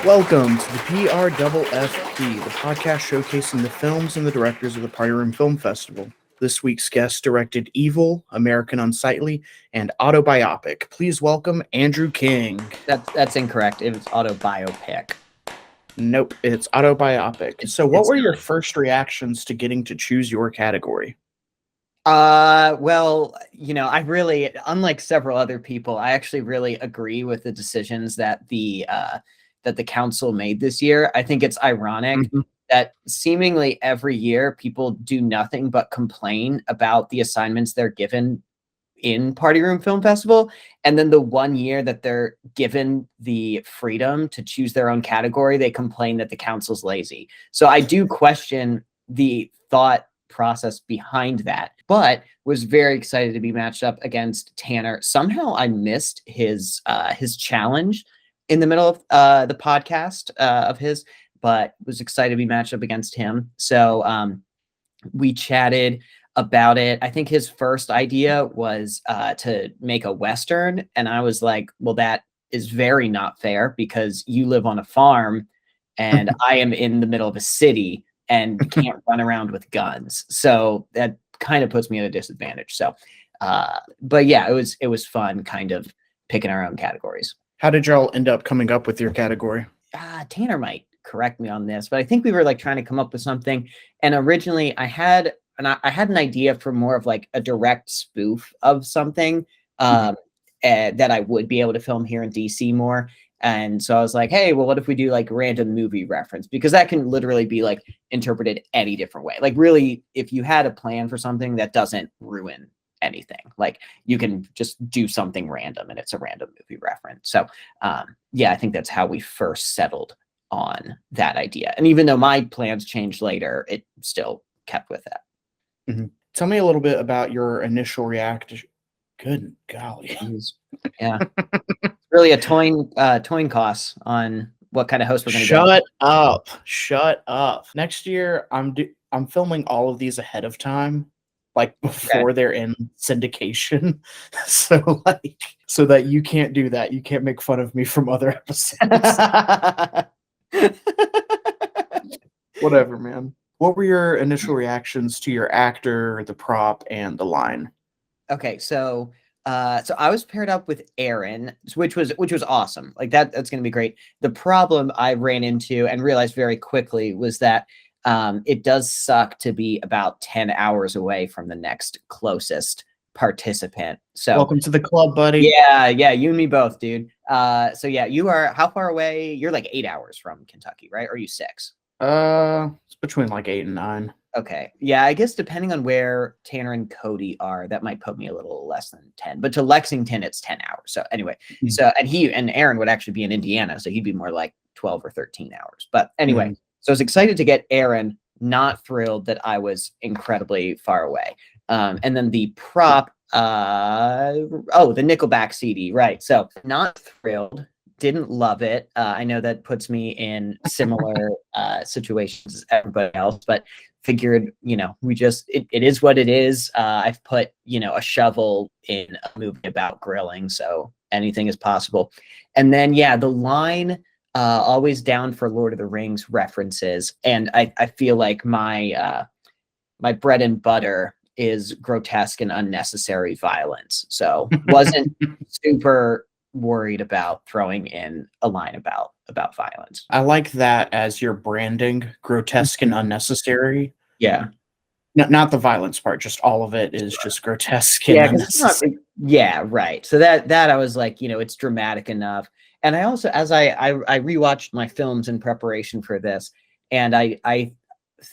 Welcome to the PRFFP, the podcast showcasing the films and the directors of the Party Room Film Festival. This week's guest directed Evil, American Unsightly, and Autobiopic. Please welcome Andrew King. That's incorrect. It was autobiopic. Nope, it's Autobiopic. So what were your first reactions to getting to choose your category? Well, I really, unlike several other people, I actually really agree with the decisions that the council made this year. I think it's ironic that seemingly every year people do nothing but complain about the assignments they're given in Party Room Film Festival, and then the one year that they're given the freedom to choose their own category, they complain that the council's lazy. So I do question the thought process behind that, but was very excited to be matched up against Tanner. Somehow I missed his challenge in the middle of the podcast of his, but was excited to be matched up against him. So we chatted about it. I think his first idea was to make a Western. And I was like, well, that is very not fair because you live on a farm and I am in the middle of a city and can't run around with guns. So that kind of puts me at a disadvantage. So, but yeah, it was fun kind of picking our own categories. How did y'all end up coming up with your category? Tanner might correct me on this, but I think we were like trying to come up with something. And originally I had an idea for more of like a direct spoof of something that I would be able to film here in DC more. And so I was like, hey, well, what if we do like random movie reference? Because that can literally be like interpreted any different way. Like really, if you had a plan for something that doesn't ruin anything, like you can just do something random and it's a random movie reference. So yeah, I think that's how we first settled on that idea. And even though my plans changed later, it still kept with that. Mm-hmm. Tell me a little bit about your initial reaction. Good golly. Yeah. Really a toin cost on what kind of host we're going to get. Shut up. Next year, I'm filming all of these ahead of time, like before they're in syndication. So that you can't do that. You can't make fun of me from other episodes. Whatever, man. What were your initial reactions to your actor, the prop, and the line? Okay, so I was paired up with Aaron, which was awesome. Like that's going to be great. The problem I ran into and realized very quickly was that it does suck to be about 10 hours away from the next closest participant. So welcome to the club, buddy. Yeah, you and me both, dude. So yeah, you are how far away? You're like 8 hours from Kentucky, right? Or are you 6? It's between like 8 and 9. Okay. Yeah, I guess depending on where Tanner and Cody are, that might put me a little less than 10. But to Lexington, it's 10 hours. So anyway, so and Aaron would actually be in Indiana, so he'd be more like 12 or 13 hours. But anyway, so I was excited to get Aaron, not thrilled that I was incredibly far away. And then the prop, the Nickelback CD, right? So not thrilled. Didn't love it. I know that puts me in similar situations as everybody else, but figured, it is what it is. I've put, a shovel in a movie about grilling, so anything is possible. And then, yeah, the line, always down for Lord of the Rings references. And I feel like my bread and butter is grotesque and unnecessary violence. So wasn't super worried about throwing in a line about violence. I like that as your branding, grotesque and unnecessary. Yeah. Not the violence part, just all of it is just grotesque and unnecessary. Yeah, right. So that I was like, it's dramatic enough. And I also, as I rewatched my films in preparation for this, and I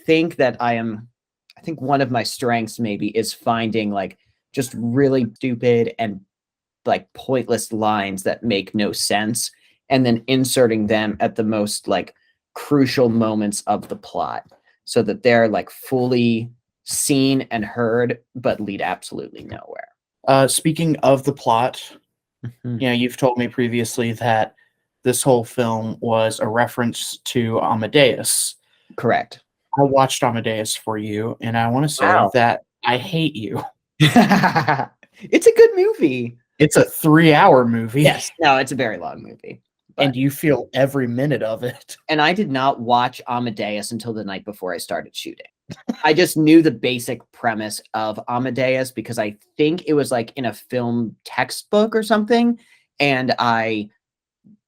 think that I think one of my strengths maybe is finding like just really stupid and like pointless lines that make no sense and then inserting them at the most like crucial moments of the plot so that they're like fully seen and heard but lead absolutely nowhere. Speaking of the plot, you've told me previously that this whole film was a reference to Amadeus. Correct. I watched Amadeus for you, and I want to say that I hate you. It's a good movie. It's a 3-hour movie. Yes. No, it's a very long movie. And you feel every minute of it. And I did not watch Amadeus until the night before I started shooting. I just knew the basic premise of Amadeus because I think it was like in a film textbook or something. And I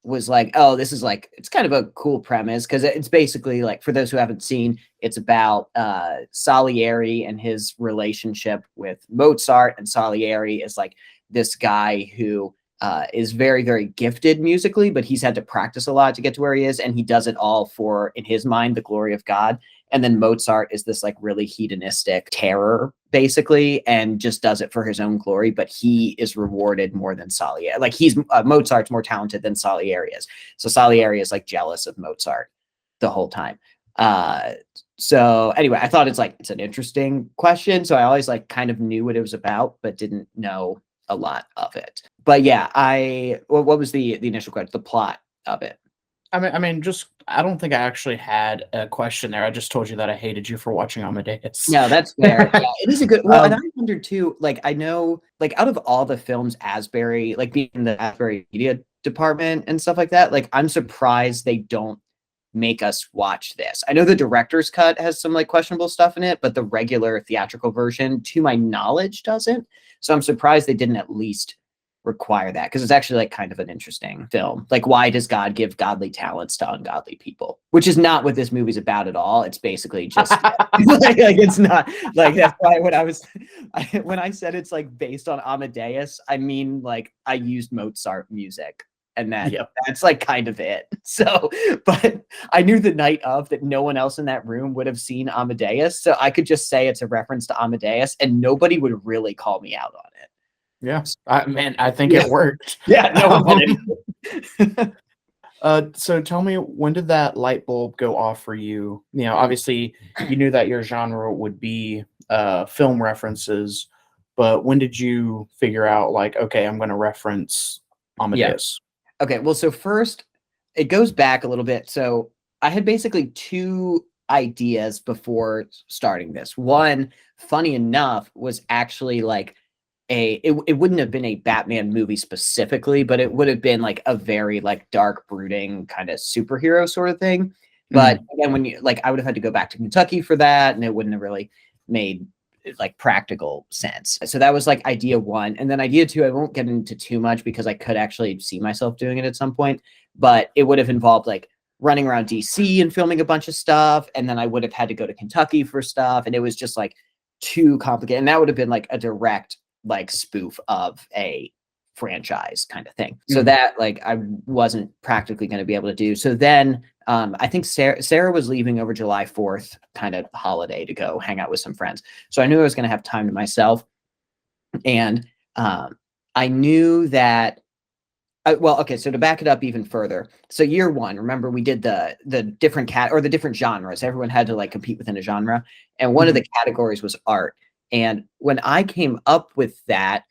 was like, oh, this is like, it's kind of a cool premise because it's basically like, for those who haven't seen, it's about Salieri and his relationship with Mozart. And Salieri is like this guy who is very, very gifted musically, but he's had to practice a lot to get to where he is. And he does it all for, in his mind, the glory of God. And then Mozart is this like really hedonistic terror, basically, and just does it for his own glory. But he is rewarded more than Salieri. Like he's Mozart's more talented than Salieri is. So Salieri is like jealous of Mozart the whole time. So anyway, I thought it's an interesting question. So I always like kind of knew what it was about, but didn't know a lot of it. But yeah, what was the initial question, the plot of it? I mean, just I don't think I actually had a question there. I just told you that I hated you for watching Amadeus. No, that's fair. Yeah, it is a good. Well, and I wondered too. Like, I know, like, out of all the films, Asbury, like being in the Asbury media department and stuff like that, like, I'm surprised they don't make us watch this. I know the director's cut has some like questionable stuff in it, but the regular theatrical version, to my knowledge, doesn't. So I'm surprised they didn't at least require that because it's actually like kind of an interesting film. Like, why does God give godly talents to ungodly people? Which is not what this movie's about at all. It's basically just like it's not like that's why when I said it's like based on Amadeus, I mean like I used Mozart music. And that's like kind of it. So, but I knew the night of that no one else in that room would have seen Amadeus. So I could just say it's a reference to Amadeus and nobody would really call me out on it. Yeah, I think it worked. Yeah, no one did. So tell me, when did that light bulb go off for you? You know, obviously you knew that your genre would be film references, but when did you figure out like, okay, I'm going to reference Amadeus? Okay, well, so first, it goes back a little bit. So I had basically two ideas before starting this. One, funny enough, was actually like it wouldn't have been a Batman movie specifically, but it would have been like a very like dark, brooding kind of superhero sort of thing. But again, when you like, I would have had to go back to Kentucky for that, and it wouldn't have really made like practical sense. So that was like idea one. And then idea two, I won't get into too much because I could actually see myself doing it at some point, but it would have involved like running around DC and filming a bunch of stuff. And then I would have had to go to Kentucky for stuff. And it was just like too complicated. And that would have been like a direct like spoof of a franchise kind of thing. So that like I wasn't practically going to be able to do. So then I think Sarah was leaving over July 4th kind of holiday to go hang out with some friends. So I knew I was going to have time to myself. And I knew that well, okay, so to back it up even further. So year one, remember we did the different the different genres. Everyone had to like compete within a genre. And one of the categories was art. And when I came up with that,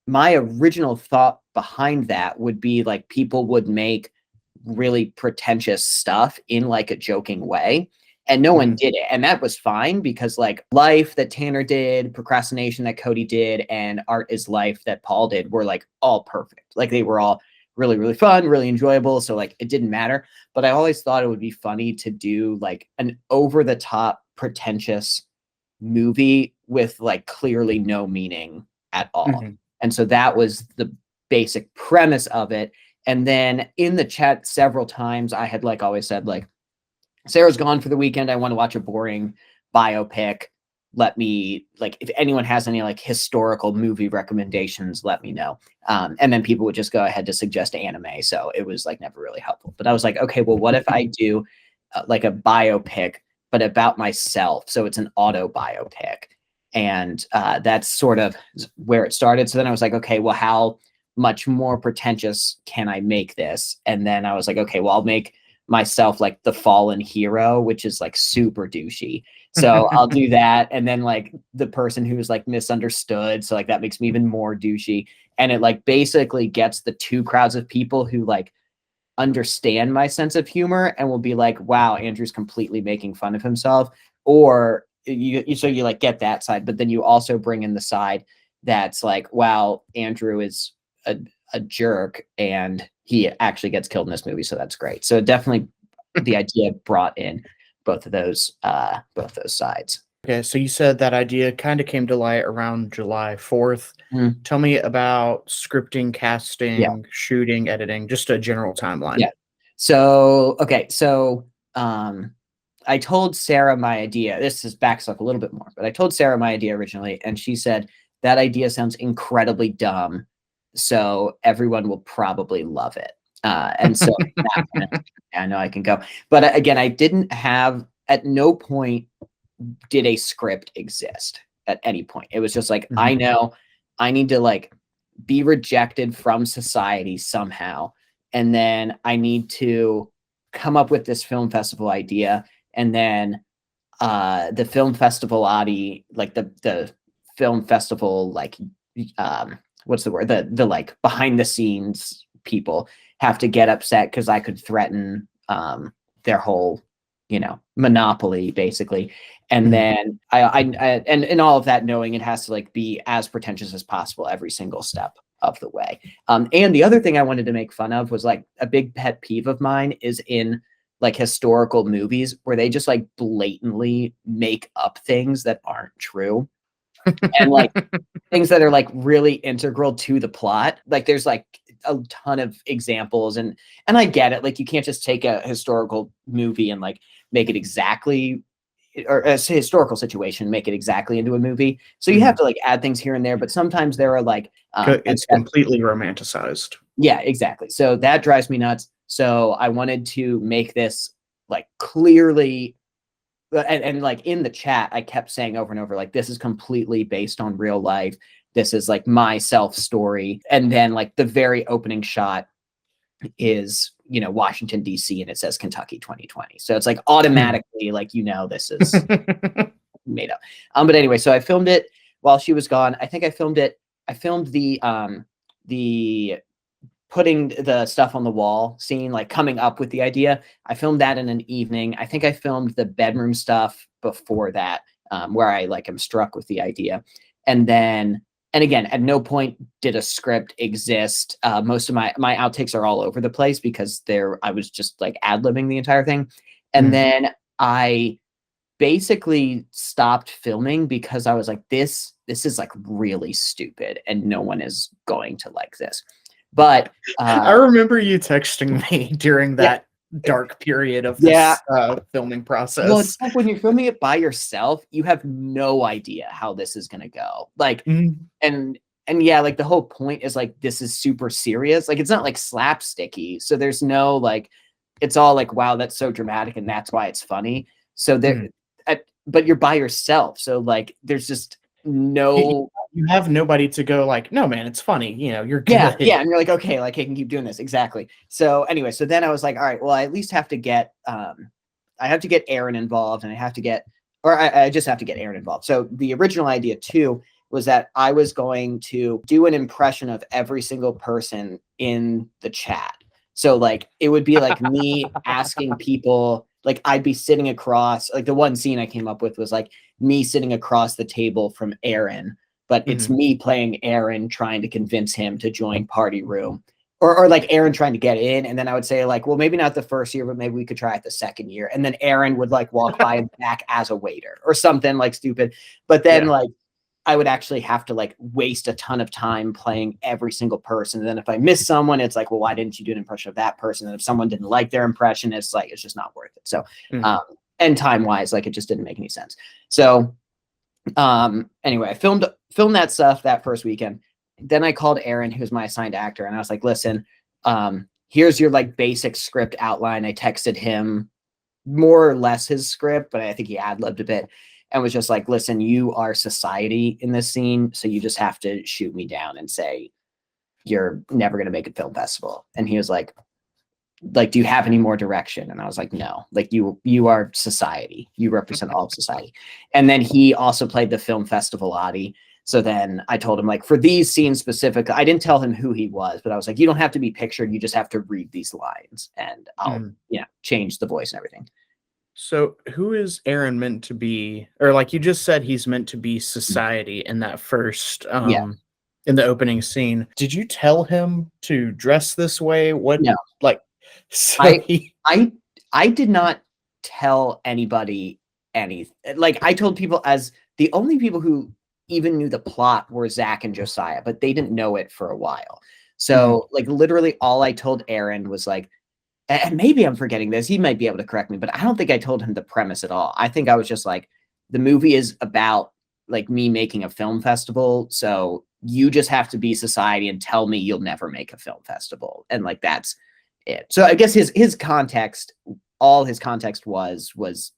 my original thought behind that would be like people would make really pretentious stuff in like a joking way. And no one did it. And that was fine because like Life that Tanner did, Procrastination that Cody did, and Art is Life that Paul did were like all perfect. Like they were all really, really fun, really enjoyable. So like it didn't matter. But I always thought it would be funny to do like an over the top pretentious movie with like clearly no meaning at all. And so that was the basic premise of it. And then in the chat several times I had like always said like, Sarah's gone for the weekend. I want to watch a boring biopic. Let me like, if anyone has any like historical movie recommendations, let me know. And then people would just go ahead to suggest anime. So it was like never really helpful, but I was like, okay, well, what if I do like a biopic, but about myself? So it's an autobiopic. And that's sort of where it started. So then I was like, okay, well, how much more pretentious can I make this? And then I was like, okay, well, I'll make myself like the fallen hero, which is like super douchey. So I'll do that. And then like the person who's like misunderstood. So like that makes me even more douchey. And it like basically gets the two crowds of people who like understand my sense of humor and will be like, wow, Andrew's completely making fun of himself. Or so you like get that side, but then you also bring in the side that's like, wow, Andrew is a jerk, and he actually gets killed in this movie, so that's great. So definitely the idea brought in both those sides. Okay, so you said that idea kind of came to light around July 4th. Mm. Tell me about scripting, Yeah. casting, shooting, editing, just a general timeline. Yeah. So, okay. So, I told Sarah my idea. This is backs up a little bit more, but I told Sarah my idea originally, and she said that idea sounds incredibly dumb, so everyone will probably love it. And so I know I can go. But again, I didn't have at no point did a script exist at any point. It was just like, Mhm. I know I need to like be rejected from society somehow. And then I need to come up with this film festival idea. And then the film festival like the film festival, like what's the word? The like behind the scenes people have to get upset because I could threaten their whole, monopoly basically. And Mhm. then and all of that, knowing it has to like be as pretentious as possible every single step of the way. And the other thing I wanted to make fun of was like a big pet peeve of mine is in like historical movies where they just like blatantly make up things that aren't true. And like things that are like really integral to the plot. Like there's like a ton of examples, and I get it. Like you can't just take a historical movie and like make it exactly, or a historical situation, make it exactly into a movie. So you have Mhm. to like add things here and there, but sometimes there are like and It's completely romanticized. yeah, exactly. So that drives me nuts. So I wanted to make this like clearly, and like in the chat, I kept saying over and over, like, this is completely based on real life. This is like my self story. And then like the very opening shot is, Washington, D.C., and it says Kentucky 2020. So it's like automatically like, this is made up. But anyway, so I filmed it while she was gone. I think I filmed the putting the stuff on the wall scene, like coming up with the idea. I filmed that in an evening. I think I filmed the bedroom stuff before that, where I like am struck with the idea. And then, and again, at no point did a script exist. Most of my outtakes are all over the place because I was just like ad-libbing the entire thing. And then I basically stopped filming because I was like, this is like really stupid and no one is going to like this. But I remember you texting me during yeah, that dark period of yeah. this filming Well, process. it's like when you're filming it by yourself, you have no idea how this is gonna go. Like, Mhm. and yeah, like the whole point is like this is super serious. Like it's not like slapsticky. So there's no like, it's all like, wow, that's so dramatic, and that's why it's funny. So there, Mhm. but you're by yourself. So like, there's just You no. you have nobody to go like, "No, man, it's funny, you're Yeah, yeah, good." and you're like, okay, like I can keep doing this. Exactly. So anyway, so then I was like, all right, well, I at least have to get I have to get Aaron involved, and I have to get, or I just have to get Aaron involved. So the original idea too was that I was going to do an impression of every single person in the chat. So like it would be like me asking people, like I'd be sitting across, like the one scene I came up with was like me sitting across the table from Aaron, but it's Mhm. me playing Aaron trying to convince him to join Party Room. Or like Aaron trying to get in, and then I would say like, well, maybe not the first year, but maybe we could try it the second year. And then Aaron would like walk by and back as a waiter or something like stupid. But then Yeah. like I would actually have to like waste a ton of time playing every single person. And then if I miss someone, it's like, well, why didn't you do an impression of that person? And if someone didn't like their impression, it's like it's just not worth it. So Mhm. and time wise, like it just didn't make any sense. So anyway, I filmed that stuff that first weekend. Then I called Aaron, who's my assigned actor, and I was like, listen, here's your like basic script outline. I texted him more or less his script, but I think he ad-libbed a bit, and was just like, listen, you are society in this scene, so you just have to shoot me down and say you're never going to make a film festival. And he was like, do you have any more direction? And I was like, no, like you are society, you represent all of society. And then he also played the film festival Adi. So then I told him, like, for these scenes specifically, I didn't tell him who he was, but I was like, you don't have to be pictured, you just have to read these lines, and I'll Mhm. change the voice and everything. So, who is Aaron meant to be? Or like you just said, he's meant to be society in that first Yeah. in the opening scene. Did you tell him to dress this way? What, No. like, so I he I I did not tell anybody anything. Like, I told people, as the only people who even knew the plot were Zach and Josiah, but they didn't know it for a while. So, like, literally all I told Aaron was like, and maybe I'm forgetting this, he might be able to correct me, but I don't think I told him the premise at all. I think I was just like, the movie is about like me making a film festival, so you just have to be society and tell me you'll never make a film festival, and like that's it. So I guess his context, all his context was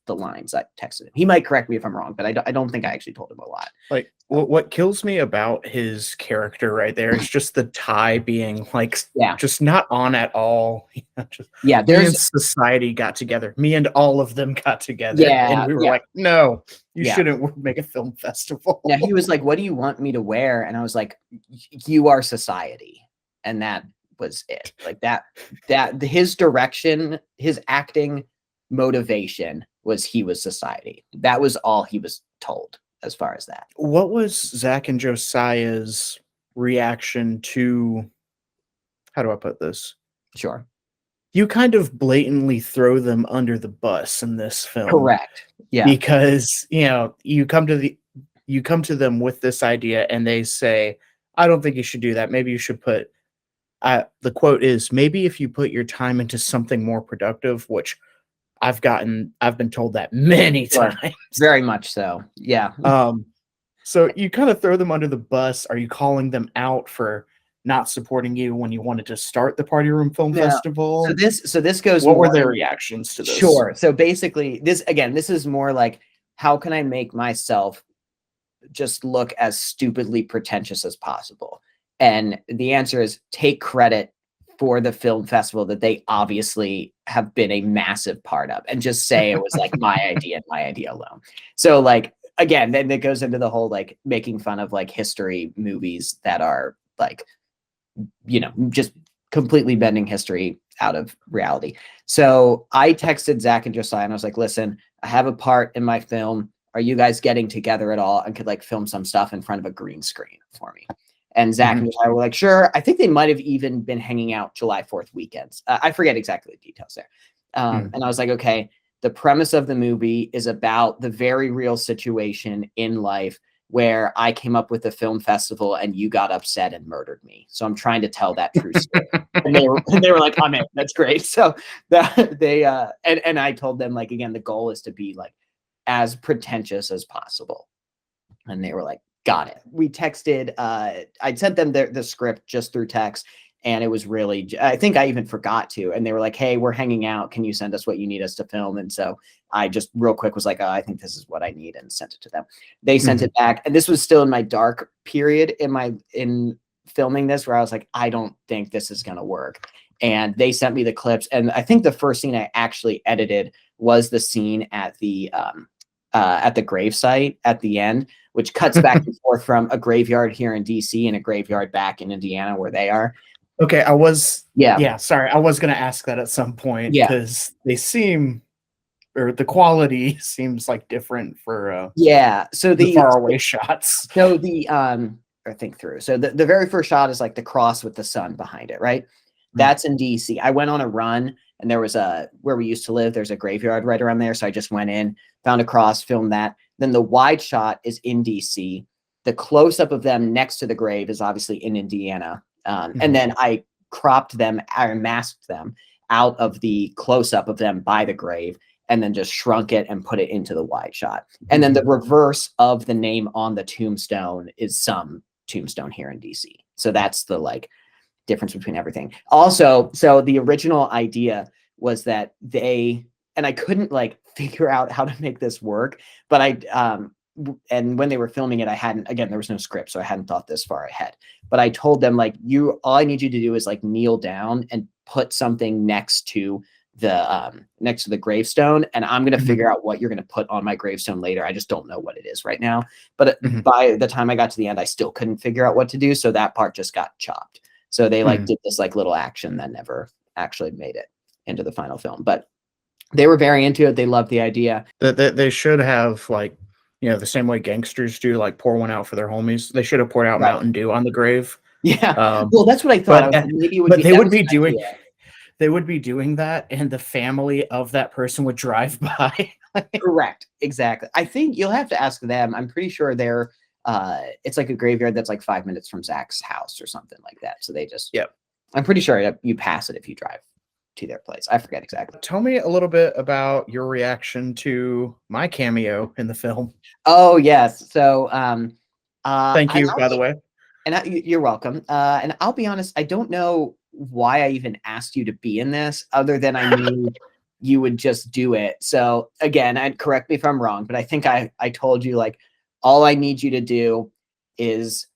the lines I texted him. He might correct me if I'm wrong, but I don't think I actually told him a lot. like what kills me about his character right there is just the tie being like Yeah, just not on at all. Just yeah. me and There's society got together. Me and all of them got together, and yeah, we were yeah, like, "No, you yeah. shouldn't make a film festival." Now he was like, "What do you want me to wear?" And I was like, "You are society," and that was it. Like that his direction, his acting motivation was he was society. That was all he was told as far as that. What was Zach and Josiah's reaction to, how do I put this? Sure. You kind of blatantly throw them under the bus in this film Correct. Yeah. because, you come to them with this idea and they say, "I don't think you should do that. Maybe you should put," the quote is, "Maybe if you put your time into something more productive," which I've been told that many Sure. times. Very much so. Yeah. So you kind of throw them under the bus. Are you calling them out for not supporting you when you wanted to start the Party Room Film Now, Festival? so this goes What were more their reactions to this? Sure. So basically, this is more like, how can I make myself just look as stupidly pretentious as possible? And the answer is, take credit for the film festival that they obviously have been a massive part of, and just say it was like my idea and my idea alone. So like, again, then it goes into the whole like making fun of like history movies that are like, just completely bending history out of reality. So I texted Zach and Josiah and I was like, "Listen, I have a part in my film. Are you guys getting together at all and could like film some stuff in front of a green screen for me?" And Zach and Josiah were like, "Sure." I think they might have even been hanging out July 4th weekends. I forget exactly the details there. And I was like, "Okay, the premise of the movie is about the very real situation in life where I came up with a film festival and you got upset and murdered me. So I'm trying to tell that true story." And they were like, "I'm in. That's great." So and I told them, like, again, the goal is to be like as pretentious as possible. And they were like, "Got it." We texted, I sent them the script just through text, and it was really, I think I even forgot to, and they were like, "Hey, we're hanging out. Can you send us what you need us to film?" And so I just real quick was like, "Oh, I think this is what I need," and sent it to them. They sent it back. And this was still in my dark period in filming this, where I was like, "I don't think this is going to work." And they sent me the clips. And I think the first scene I actually edited was the scene at the gravesite at the end, which cuts back and forth from a graveyard here in DC and a graveyard back in Indiana where they are. Okay, Yeah. sorry, I was gonna ask that at some point Yeah. because they seem, or the quality seems like different for Yeah. So the faraway shots. So or think through. So the very first shot is like the cross with the sun behind it, right? That's in DC. I went on a run and there was where we used to live, there's a graveyard right around there. So I just went in, found a cross, filmed that. Then the wide shot is in DC. The close up of them next to the grave is obviously in Indiana. And then I cropped them, I masked them out of the close up of them by the grave, and then just shrunk it and put it into the wide shot. And then the reverse of the name on the tombstone is some tombstone here in DC. So that's the like difference between everything. Also, so the original idea was that and I couldn't like figure out how to make this work, but and when they were filming it, again, there was no script, so I hadn't thought this far ahead. But I told them, like, all I need you to do is like kneel down and put something next to the gravestone, and I'm going to figure out what you're going to put on my gravestone later. I just don't know what it is right now. But by the time I got to the end, I still couldn't figure out what to do. So that part just got chopped. So they like did this like little action that never actually made it into the final film. But they were very into it. They loved the idea. That they should have, like, You know, the same way gangsters do, like pour one out for their homies. They should have poured out Right. Mountain Dew on the grave. Yeah. Well, that's what I thought. I was But like, maybe it would but be they that would was be an doing idea. they would be doing that, and the family of that person would drive by. Correct. Exactly. I think you'll have to ask them. I'm pretty sure they're it's like a graveyard that's like 5 minutes from Zach's house or something like that. So they just Yep. I'm pretty sure you pass it if you drive to their place. I forget exactly. Tell me a little bit about your reaction to my cameo in the film. Oh yes. So Thank and you, by the way. you're welcome. And I'll be honest, I don't know why I even asked you to be in this, other than I knew you would just do it. So again, and correct me if I'm wrong, but I think I told you like all I need you to do is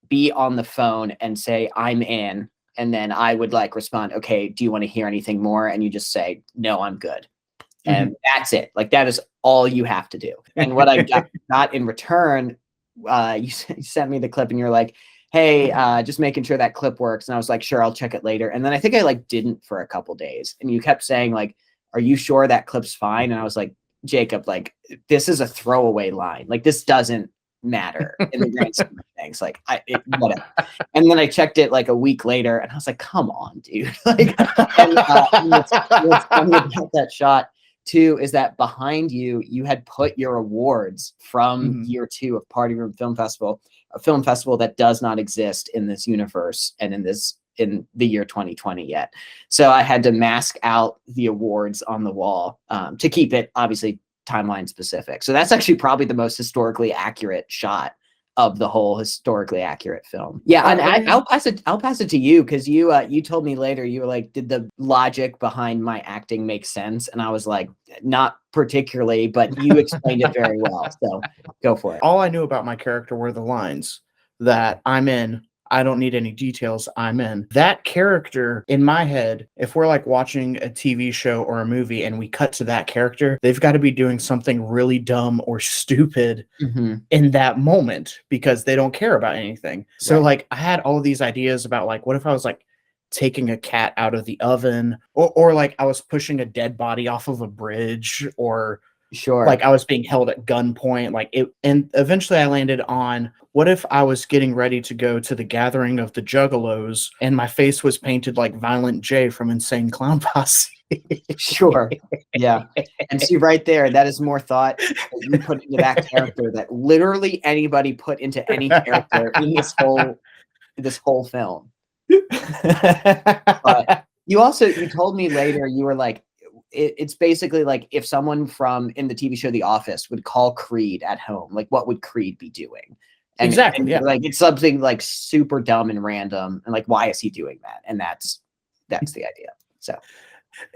be on the phone and say I'm in, and then I would like respond, okay, do you want to hear anything more? And you just say, no, I'm good. And that's it. Like that is all you have to do. And what I got in return, you sent me the clip and you're like, hey, just making sure that clip works. And I was like, sure, I'll check it later. And then I think I like didn't for a couple days. And you kept saying like, are you sure that clip's fine? And I was like, Jacob, like this is a throwaway line. Like this doesn't matter in the grand scheme of things. Like whatever. And then I checked it like a week later and I was like, come on, dude. Like, and what's funny about that shot too is that behind you, you had put your awards from year 2 of Party Room Film Festival, a film festival that does not exist in this universe and in the year 2020 yet. So I had to mask out the awards on the wall to keep it obviously timeline specific. So that's actually probably the most historically accurate shot of the whole historically accurate film. Yeah, and I'll pass it to you because you told me later, you were like, did the logic behind my acting make sense? And I was like, not particularly, but you explained it very well. So go for it. All I knew about my character were the lines that I'm in. I don't need any details. I'm in. That character in my head, if we're like watching a TV show or a movie and we cut to that character, they've got to be doing something really dumb or stupid in that moment because they don't care about anything. So like I had all of these ideas about like, what if I was like taking a cat out of the oven or like I was pushing a dead body off of a bridge or like I was being held at gunpoint, like it, and eventually I landed on what if I was getting ready to go to the gathering of the Juggalos and my face was painted like Violent J from Insane Clown Posse. Sure. Yeah. And see right there, that is more thought that you put into that character that literally anybody put into any character in this whole film. But you told me later, you were like, it's basically like if someone from in the TV show The Office would call Creed at home, like what would Creed be doing? And, exactly. And like it's something like super dumb and random, and like why is he doing that? And that's the idea. So,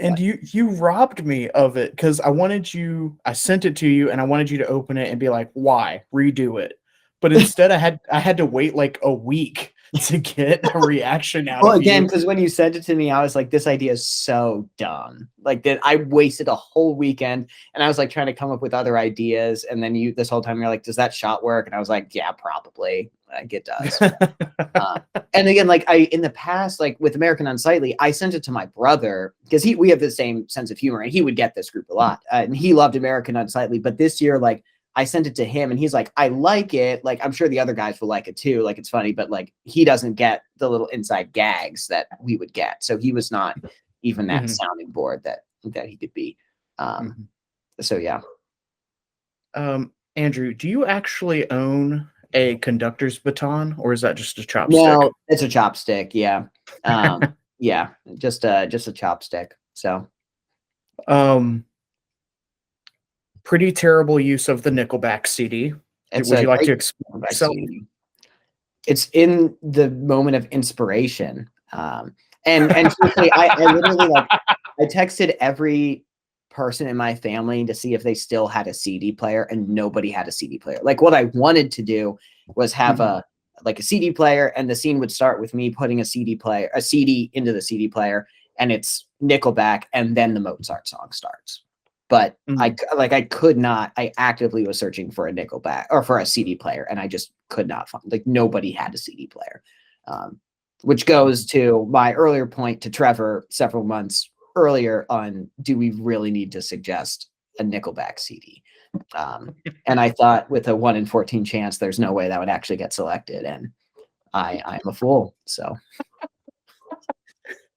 and you robbed me of it because I sent it to you and I wanted you to open it and be like, why redo it? But instead I had to wait like a week to get a reaction out of again, you. because when you sent it to me, I was like, this idea is so dumb. Like that I wasted a whole weekend and I was like trying to come up with other ideas. And then this whole time you're like, does that shot work? And I was like, yeah, probably. Like it does. And again, like in the past, like with American Unsightly, I sent it to my brother because we have the same sense of humor and he would get this group a lot. And he loved American Unsightly. But this year, like, I sent it to him and he's like, I like it. Like, I'm sure the other guys will like it too. Like, it's funny, but like, he doesn't get the little inside gags that we would get. So he was not even that sounding board that he could be. So, yeah. Andrew, do you actually own a conductor's baton or is that just a chopstick? No, it's a chopstick. Yeah. Yeah. Just a chopstick. So, pretty terrible use of the Nickelback CD. Would you like to explain something? It's in the moment of inspiration. And truthfully, I literally like I texted every person in my family to see if they still had a CD player, and nobody had a CD player. Like what I wanted to do was have a CD player, and the scene would start with me putting a CD into the CD player, and it's Nickelback, and then the Mozart song starts. But I could not. I actively was searching for a Nickelback or for a CD player, and I just could not find. Like nobody had a CD player, which goes to my earlier point to Trevor several months earlier on. Do we really need to suggest a Nickelback CD? And I thought with a 1 in 14 chance, there's no way that would actually get selected. And I'm a fool. So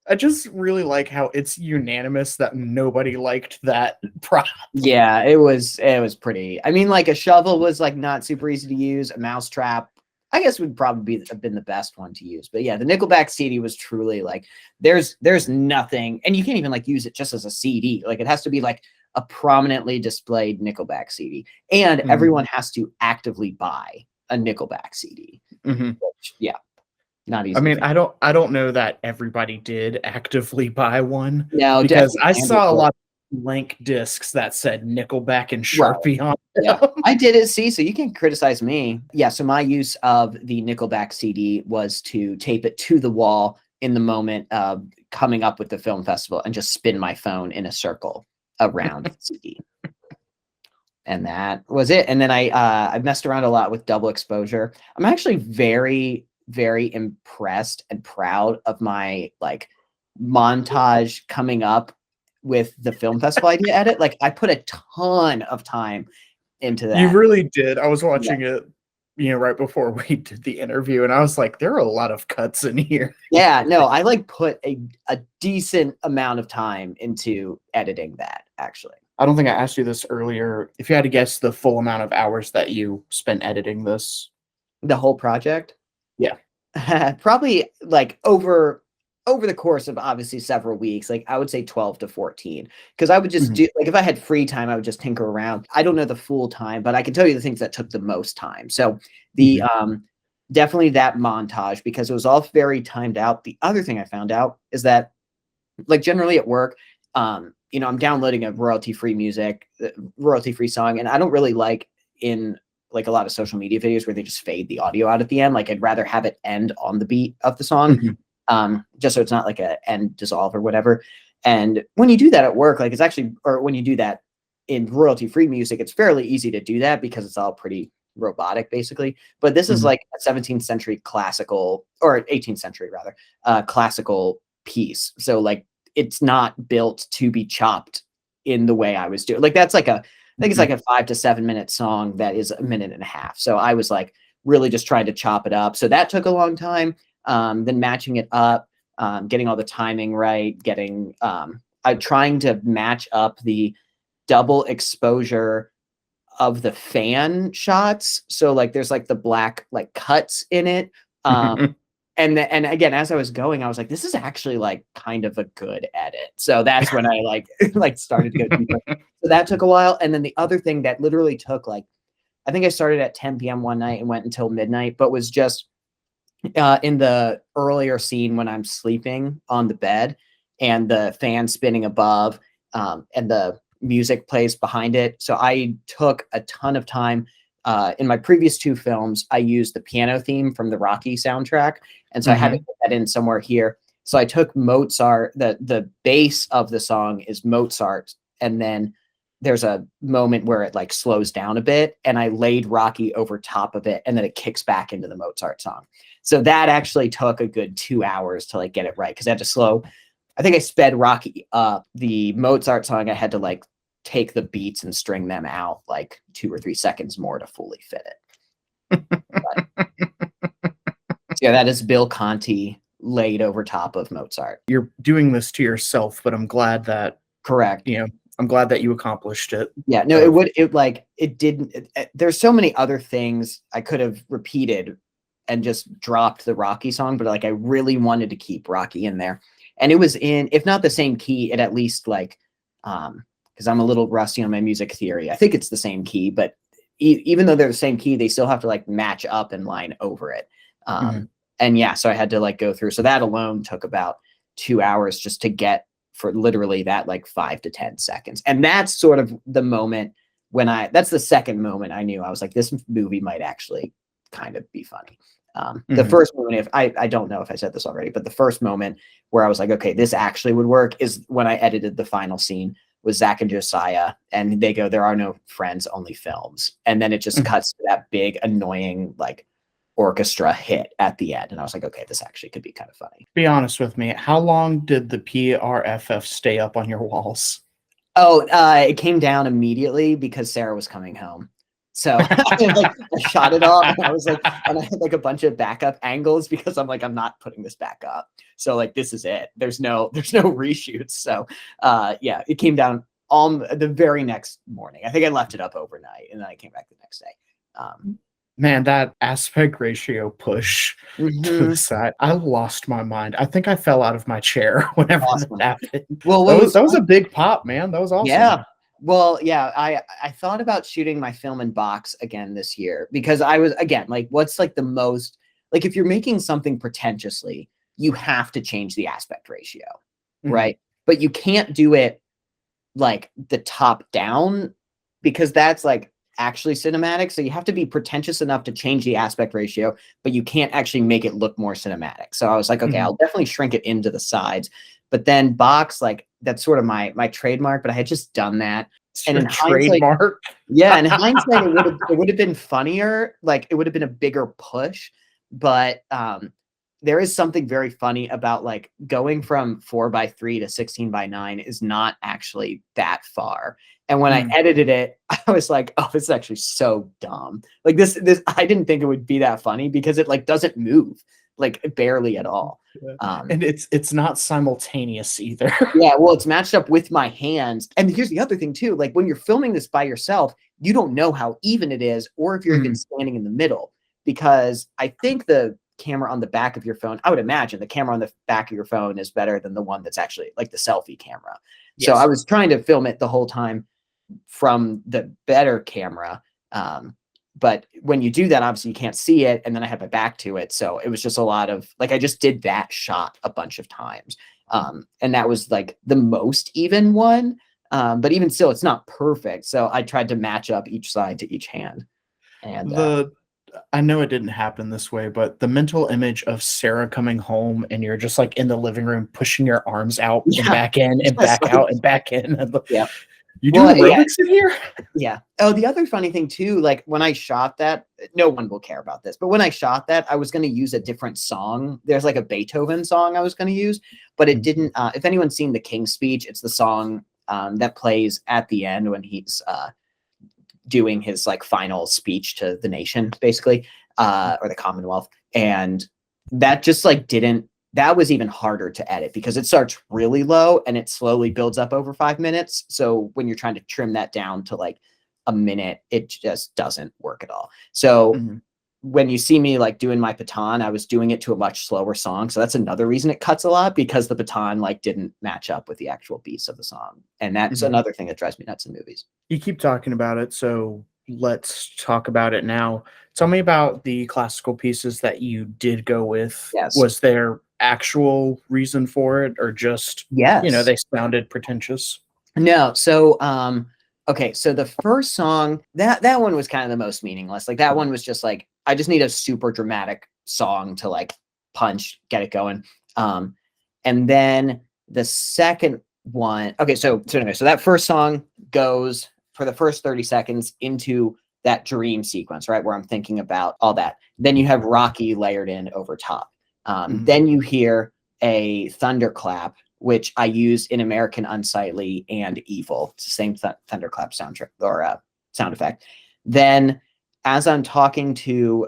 I just really like how it's unanimous that nobody liked that prop. yeah, it was pretty. I mean, like a shovel was like not super easy to use. A mousetrap, I guess, would probably have been the best one to use. But yeah, the Nickelback CD was truly like there's nothing, and you can't even like use it just as a CD. Like it has to be like a prominently displayed Nickelback CD, and everyone has to actively buy a Nickelback CD. Which, yeah, not easy. I mean, I don't know that everybody did actively buy one. No, because I definitely saw a lot of blank discs that said Nickelback and Sharpie on them. Yeah, I did it. See, so you can criticize me. Yeah, so my use of the Nickelback CD was to tape it to the wall in the moment of coming up with the film festival and just spin my phone in a circle around the CD. And that was it. And then I messed around a lot with double exposure. I'm actually very, very impressed and proud of my like montage coming up with the film festival idea edit. Like I put a ton of time into that. You really did. I was watching it, right before we did the interview, and I was like, there are a lot of cuts in here. Yeah, no, I like put a decent amount of time into editing that, actually. I don't think I asked you this earlier. If you had to guess the full amount of hours that you spent editing this. The whole project? Yeah. Probably like over the course of obviously several weeks, like I would say 12 to 14. Because I would just do like if I had free time, I would just tinker around. I don't know the full time, but I can tell you the things that took the most time. So the definitely that montage, because it was all very timed out. The other thing I found out is that like generally at work, I'm downloading a royalty-free song, and I don't really like in like a lot of social media videos where they just fade the audio out at the end. Like I'd rather have it end on the beat of the song, just so it's not like a end dissolve or whatever. And when you do that at work, like it's actually, or when you do that in royalty-free music, it's fairly easy to do that because it's all pretty robotic basically. But this is like a 17th century classical, or 18th century rather, classical piece. So like it's not built to be chopped in the way I was doing. Like that's like I think it's like a 5 to 7 minute song that is a minute and a half. So I was like really just trying to chop it up. So that took a long time. Then matching it up, getting all the timing right, I'm trying to match up the double exposure of the fan shots. So like there's like the black like cuts in it. And again, as I was going, I was like, this is actually like kind of a good edit. So that's when I like started to go deeper. So that took a while. And then the other thing that literally took like, I think I started at 10 p.m. one night and went until midnight, but was just in the earlier scene when I'm sleeping on the bed and the fan spinning above and the music plays behind it. So I took a ton of time. In my previous two films, I used the piano theme from the Rocky soundtrack. And so I had to put that in somewhere here. So I took Mozart, the base of the song is Mozart. And then there's a moment where it like slows down a bit and I laid Rocky over top of it. And then it kicks back into the Mozart song. So that actually took a good 2 hours to like get it right. Cause I had to I think I sped Rocky up. The Mozart song, I had to like take the beats and string them out like 2 or 3 seconds more to fully fit it. Yeah, that is Bill Conti laid over top of Mozart. You're doing this to yourself, but I'm glad that correct. I'm glad that you accomplished it. Yeah, no, it didn't. There's so many other things I could have repeated and just dropped the Rocky song, but like I really wanted to keep Rocky in there. And it was in, if not the same key, it at least like, because I'm a little rusty on my music theory. I think it's the same key, but even though they're the same key, they still have to like match up and line over it. And yeah, so I had to like go through. So that alone took about 2 hours just to get for literally that like 5 to 10 seconds. And that's sort of the moment when that's the second moment I knew I was like, this movie might actually kind of be funny. The first moment, I don't know if I said this already, but the first moment where I was like, okay, this actually would work is when I edited the final scene with Zach and Josiah, and they go, there are no friends, only films. And then it just cuts to that big, annoying, like orchestra hit at the end. And I was like, okay, this actually could be kind of funny. Be honest with me. How long did the PRFF stay up on your walls? Oh, it came down immediately because Sarah was coming home. So I shot it all, and I was like, and I had like a bunch of backup angles because I'm like, I'm not putting this back up. So like, this is it. There's no reshoots. So yeah, it came down on the very next morning. I think I left it up overnight, and then I came back the next day. Man, that aspect ratio push to the Mhm. side, I lost my mind. I think I fell out of my chair whenever Awesome. that happened. Well, what was That was a big pop, man. That was awesome. Yeah. Well, yeah, I thought about shooting my film in box again this year because I was again like, what's like the most like if you're making something pretentiously, you have to change the aspect ratio, right? But you can't do it like the top down because that's like actually cinematic. So you have to be pretentious enough to change the aspect ratio, but you can't actually make it look more cinematic. So I was like, okay, I'll definitely shrink it into the sides. But then box, like that's sort of my trademark, but I had just done that. It's And your in hindsight, trademark. yeah, in hindsight, it would have been funnier. Like it would have been a bigger push, but there is something very funny about like going from 4:3 to 16:9 is not actually that far. And when I edited it, I was like, oh, this is actually so dumb. Like this, I didn't think it would be that funny because it like doesn't move like barely at all. And it's not simultaneous either. Yeah, well, it's matched up with my hands. And here's the other thing too, like when you're filming this by yourself, you don't know how even it is or if you're even standing in the middle because I think the camera on the back of your phone, I would imagine the camera on the back of your phone is better than the one that's actually like the selfie camera. Yes. So I was trying to film it the whole time from the better camera. But when you do that, obviously you can't see it. And then I had my back to it. So it was just a lot of like, I just did that shot a bunch of times. And that was like the most even one. But even still, it's not perfect. So I tried to match up each side to each hand. And I know it didn't happen this way, but the mental image of Sarah coming home and you're just like in the living room pushing your arms out and back in and back out and back in. Yeah. You do aerobics in here? Yeah. Oh, the other funny thing too, like when I shot that, no one will care about this, but when I shot that, I was going to use a different song. There's like a Beethoven song I was going to use, but it didn't. If anyone's seen the King's Speech, it's the song that plays at the end when he's doing his like final speech to the nation, basically, or the Commonwealth. And that just like didn't. That was even harder to edit because it starts really low and it slowly builds up over 5 minutes. So when you're trying to trim that down to like a minute, it just doesn't work at all. So when you see me like doing my baton, I was doing it to a much slower song. So that's another reason it cuts a lot because the baton like didn't match up with the actual beats of the song. And that's another thing that drives me nuts in movies. You keep talking about it. So let's talk about it now. Tell me about the classical pieces that you did go with. Yes. Was there actual reason for it or just, they sounded pretentious? No. So, okay. So the first song, that one was kind of the most meaningless. Like that one was just like, I just need a super dramatic song to like punch, get it going. And then the second one, okay. So anyway, so that first song goes for the first 30 seconds into that dream sequence, right? Where I'm thinking about all that. Then you have Rocky layered in over top. Then you hear a thunderclap, which I use in American Unsightly and Evil. It's the same thunderclap soundtrack or sound effect. Then as I'm talking to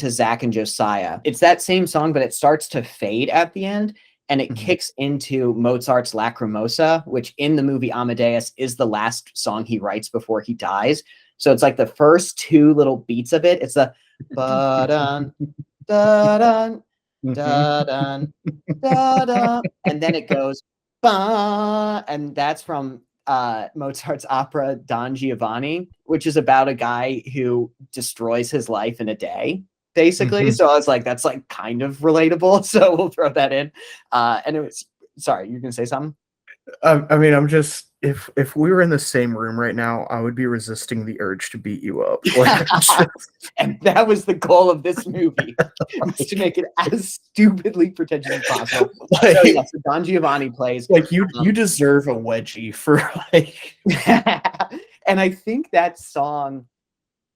Zach and Josiah, it's that same song, but it starts to fade at the end. And it kicks into Mozart's Lacrimosa, which in the movie Amadeus is the last song he writes before he dies. So it's like the first two little beats of it. It's the ba-dun, da-dun, da-dun, da-dun, and then it goes ba, and that's from Mozart's opera Don Giovanni, which is about a guy who destroys his life in a day, basically. So I was like, that's like kind of relatable. So we'll throw that in. And it was, sorry, you're gonna say something? I mean, I'm just, if we were in the same room right now, I would be resisting the urge to beat you up. Like, and that was the goal of this movie, was to make it as stupidly pretentious as possible. Like, so, yeah, so Don Giovanni plays. Like you deserve a wedgie for like. And I think that song,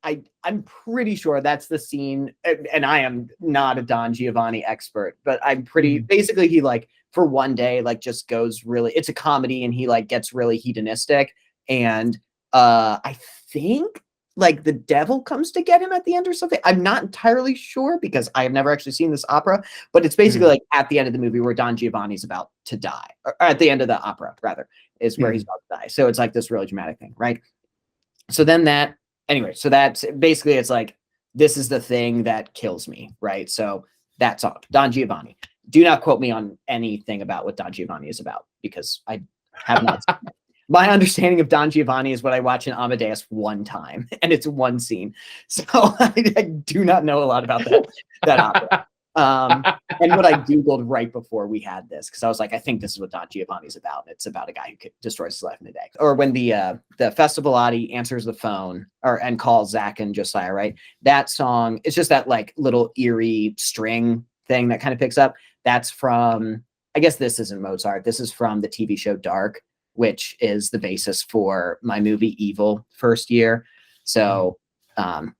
I'm pretty sure that's the scene, and I am not a Don Giovanni expert, but I'm pretty, basically he like, for one day, like just goes really, it's a comedy and he like gets really hedonistic. and I think like the devil comes to get him at the end or something. I'm not entirely sure because I have never actually seen this opera, but it's basically like at the end of the movie where Don Giovanni's about to die, or at the end of the opera rather, is where he's about to die. So it's like this really dramatic thing, right? So then so that's basically, it's like, this is the thing that kills me, right? So that song, Don Giovanni. Do not quote me on anything about what Don Giovanni is about because I have not seen it. My understanding of Don Giovanni is what I watch in Amadeus one time, and it's one scene. So I do not know a lot about that opera. And what I Googled right before we had this, because I was like, I think this is what Don Giovanni's about. It's about a guy who destroys his life in a day. Or when the Festivalati answers the phone and calls Zach and Josiah, right? That song, it's just that like little eerie string thing that kind of picks up. That's from, I guess this isn't Mozart. This is from the TV show Dark, which is the basis for my movie Evil first year. So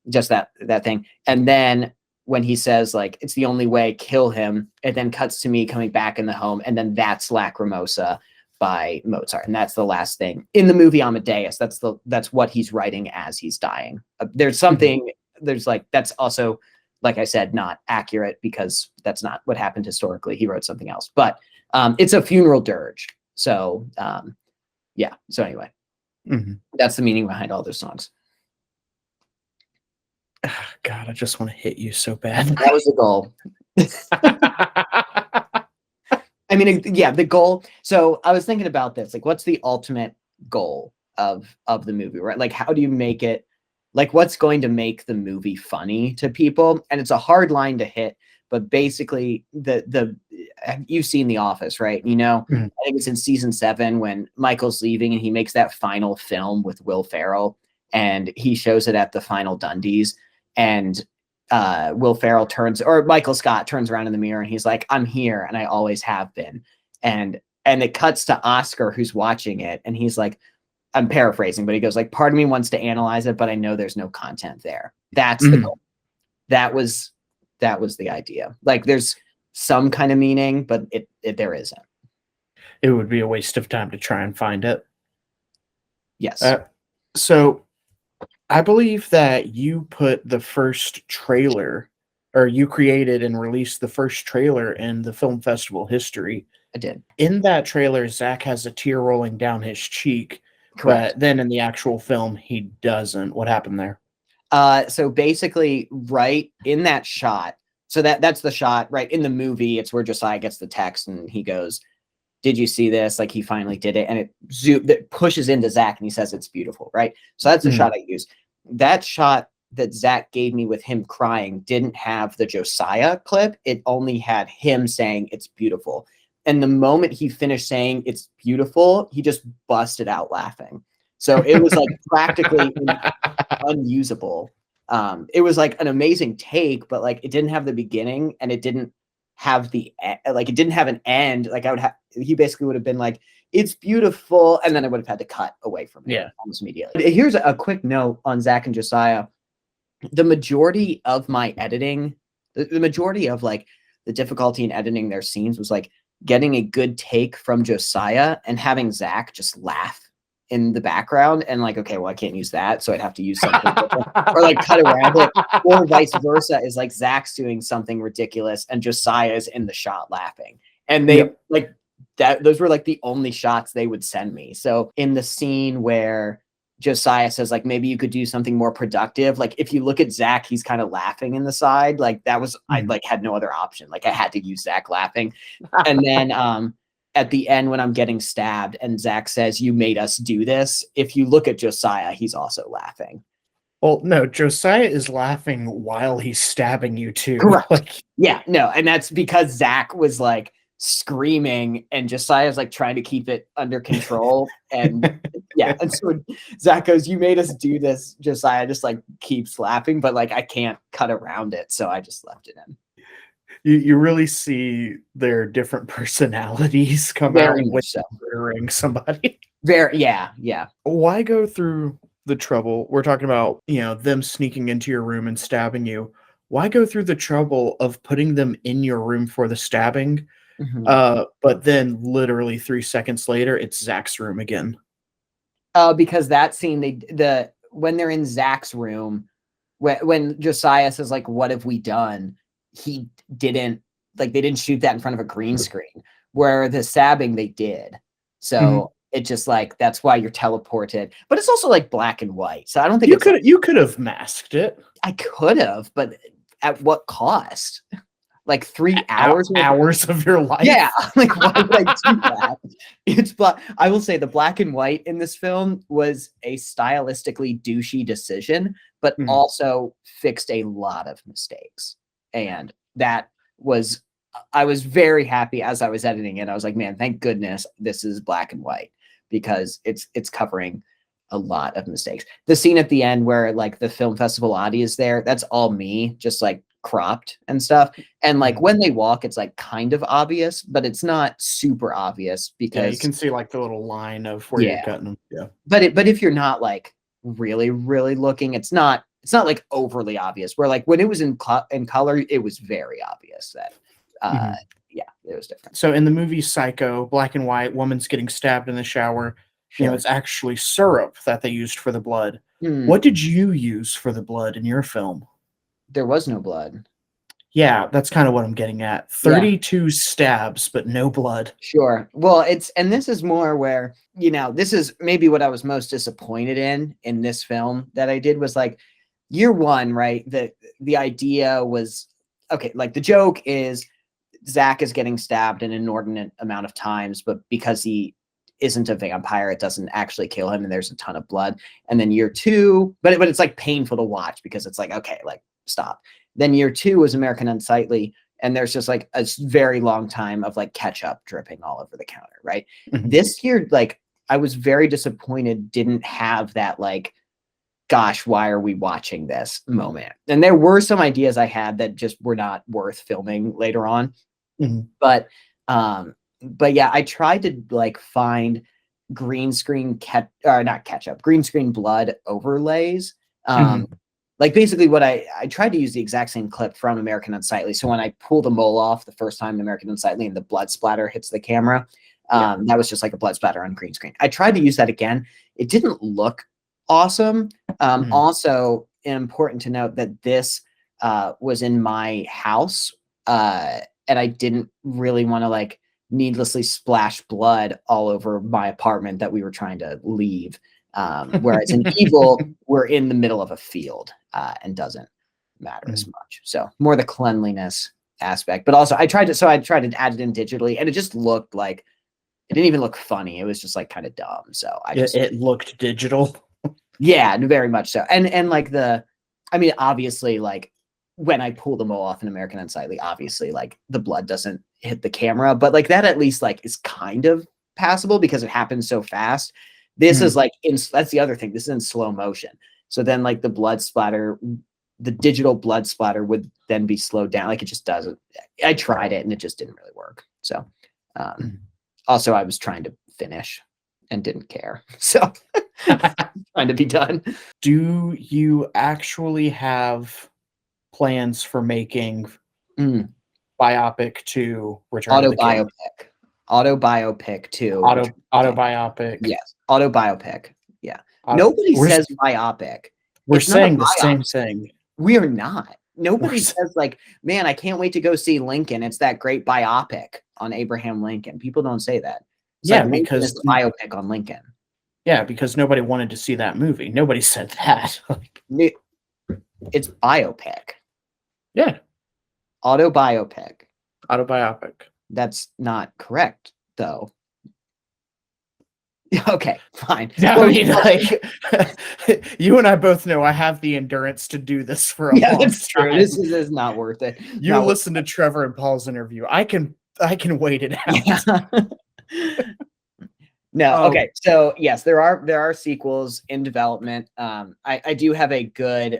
just that thing. And then when he says like, it's the only way, kill him, it then cuts to me coming back in the home. And then that's Lacrimosa by Mozart. And that's the last thing in the movie Amadeus. That's what he's writing as he's dying. There's something, there's like, that's also, like I said, not accurate because that's not what happened historically. He wrote something else, but it's a funeral dirge. So yeah. So anyway, that's the meaning behind all those songs. God, I just want to hit you so bad. That was the goal. I mean, yeah, the goal. So I was thinking about this, like, what's the ultimate goal of the movie, right? Like, how do you make it, like, what's going to make the movie funny to people? And it's a hard line to hit, but basically you've seen The Office, right? You know, I think it's in season 7 when Michael's leaving and he makes that final film with Will Ferrell and he shows it at the final Dundies, and Will Ferrell Michael Scott turns around in the mirror and he's like, I'm here and I always have been. And it cuts to Oscar, who's watching it, and he's like, I'm paraphrasing, but he goes like, part of me wants to analyze it, but I know there's no content there. That's the goal. That was the idea. Like, there's some kind of meaning, but there isn't. It would be a waste of time to try and find it. Yes. So I believe that you put the first trailer, or you created and released the first trailer in the film festival history. I did. In that trailer, Zach has a tear rolling down his cheek. Correct. But then in the actual film, he doesn't. What happened there? So basically, right in that shot, so that's the shot, right in the movie, it's where Josiah gets the text and he goes, did you see this? Like, he finally did it. And it pushes into Zach and he says, it's beautiful, right? So that's the shot I use. That shot that Zach gave me with him crying didn't have the Josiah clip. It only had him saying it's beautiful. And the moment he finished saying it's beautiful, he just busted out laughing. So it was like practically unusable. It was like an amazing take, but like it didn't have the beginning and it didn't have it didn't have an end. Like he basically would have been like, it's beautiful. And then I would have had to cut away from it almost immediately. Here's a quick note on Zach and Josiah. The majority of my editing, the majority of like the difficulty in editing their scenes was like getting a good take from Josiah and having Zach just laugh in the background and like, okay, well, I can't use that, so I'd have to use something different, or like cut around it, or vice versa, is like Zach's doing something ridiculous and Josiah's in the shot laughing, and they like that. Those were like the only shots they would send me. So in the scene where Josiah says like, maybe you could do something more productive, like if you look at Zach, he's kind of laughing in the side, like that was I like had no other option, like I had to use Zach laughing. And then at the end when I'm getting stabbed and Zach says, you made us do this, if you look at Josiah, he's also laughing. Well, no, Josiah is laughing while he's stabbing you too. Correct. Like, yeah, no, and that's because Zach was like screaming and Josiah's like trying to keep it under control. And yeah, and so Zach goes, you made us do this. Josiah just like keeps laughing, but like I can't cut around it, so I just left it in. You really see their different personalities come out when murdering somebody. Yeah. Why go through the trouble? We're talking about, them sneaking into your room and stabbing you. Why go through the trouble of putting them in your room for the stabbing? But then literally 3 seconds later, it's Zach's room again. Because that scene, when they're in Zach's room, when Josiah says like, "What have we done?" He didn't they didn't shoot that in front of a green screen. Where the stabbing they did, so it just like that's why you're teleported. But it's also like black and white, so I don't think you could have masked it. I could have, but at what cost? Like 3 hours of your life. Yeah, like why would I do that? It's I will say the black and white in this film was a stylistically douchey decision, but also fixed a lot of mistakes. And that was I was very happy as I was editing it. I was like, man, thank goodness this is black and white because it's covering a lot of mistakes. The scene at the end where like the film festival Audie is there, that's all me, just like cropped and stuff. And like when they walk, it's like kind of obvious, but it's not super obvious because you can see like the little line of where you're cutting them. Yeah. But if you're not like really, really looking, it's not like overly obvious. Where like when it was in color, it was very obvious that yeah, it was different. So in the movie Psycho, black and white, woman's getting stabbed in the shower. Sure. You know, it's actually syrup that they used for the blood. What did you use for the blood in your film? There was no blood. Yeah, that's kind of what I'm getting at. 32 stabs, but no blood. Sure. Well, and this is more where, you know, this is maybe what I was most disappointed in this film that I did was like year one, right? The idea was, okay, like the joke is Zach is getting stabbed an inordinate amount of times, but because he isn't a vampire, it doesn't actually kill him and there's a ton of blood. And then year two, but it's like painful to watch because it's like, okay, like stop. Then year two was American Unsightly, and there's just like a very long time of like ketchup dripping all over the counter, right? This year, like I was very disappointed didn't have that like, gosh, why are we watching this moment? And there were some ideas I had that just were not worth filming later on. But yeah, I tried to like find green screen green screen blood overlays. Like basically what I tried to use the exact same clip from American Unsightly. So when I pull the mole off the first time in American Unsightly and the blood splatter hits the camera, that was just like a blood splatter on green screen. I tried to use that again. It didn't look awesome. Also important to note that this was in my house and I didn't really want to like needlessly splash blood all over my apartment that we were trying to leave. Whereas in Evil, we're in the middle of a field and doesn't matter as much. So more the cleanliness aspect, but also I tried to add it in digitally and it just looked like, it didn't even look funny. It was just like kind of dumb. So it looked digital. Yeah, very much so. And like I mean, obviously like when I pull the mole off in American Unsightly, obviously like the blood doesn't hit the camera, but like that at least like is kind of passable because it happens so fast. This is like that's the other thing. This is in slow motion. So then like the blood splatter, the digital blood splatter would then be slowed down. Like it just doesn't. I tried it and it just didn't really work. So also I was trying to finish and didn't care. So trying to be done. Do you actually have plans for making biopic to Return of the King? Autobiopic too. Autobiopic. Yes. Autobiopic. Yeah. Nobody says biopic. We're saying the same thing. We are not. Nobody says like, man, I can't wait to go see Lincoln. It's that great biopic on Abraham Lincoln. People don't say that. It's like because it's a biopic on Lincoln. Yeah, because nobody wanted to see that movie. Nobody said that. It's biopic. Yeah. Autobiopic. That's not correct, though. Okay, fine. I mean, like, you and I both know I have the endurance to do this for a long that's time. True. This is not worth it. You listen to Trevor and Paul's interview. I can wait it out. Yeah. No, okay. So yes, there are sequels in development. I do have a good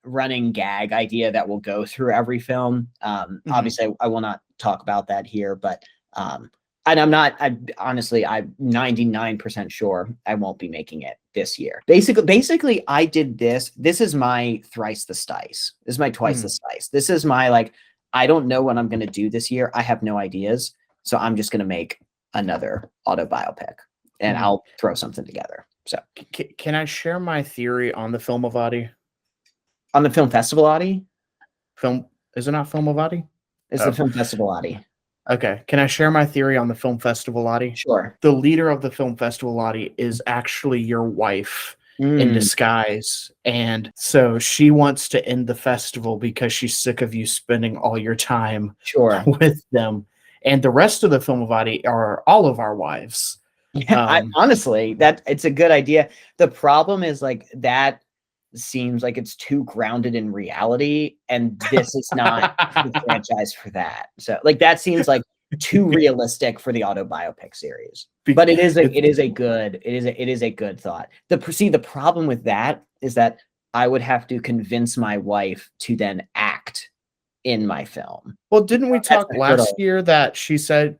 running gag idea that will go through every film. Obviously I will not talk about that here, but and I'm 99% sure I won't be making it this year. Basically I did this. This is my thrice the stice. This is my twice the stice. This is my like, I don't know what I'm going to do this year. I have no ideas. So I'm just going to make another autobiopic and I'll throw something together. So can I share my theory on the Filmovati? On the film festival, Adi? Is it not Filmovati? It's the film festival, Adi. Okay. Can I share my theory on the film festivalati? Sure. The leader of the film festivalati is actually your wife in disguise. And so she wants to end the festival because she's sick of you spending all your time with them. And the rest of the filmovati are all of our wives. Yeah, honestly, that it's a good idea. The problem is like that seems like it's too grounded in reality, and this is not the franchise for that. So like that seems like too realistic for the autobiopic series. But it is a good thought. The problem with that is that I would have to convince my wife to then act in my film. Well, didn't we talk last year that she said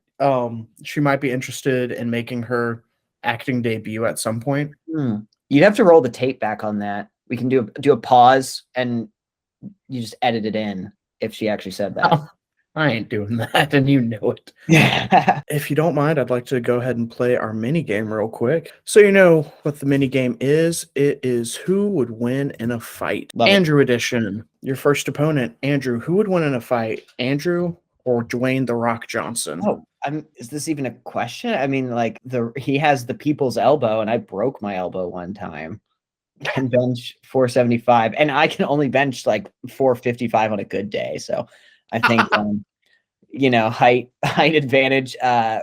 she might be interested in making her acting debut at some point? You'd have to roll the tape back on that. We can do a pause and you just edit it in if she actually said that. Oh, I ain't doing that, and you know it. Yeah. If you don't mind, I'd like to go ahead and play our mini game real quick. So you know what the mini game is. It is who would win in a fight. Andrew edition. Your first opponent, Andrew. Who would win in a fight? Andrew or Dwayne "The Rock" Johnson? Oh, is this even a question? I mean, like he has the people's elbow, and I broke my elbow one time. Can bench 475, and I can only bench like 455 on a good day. So I think you know, height advantage.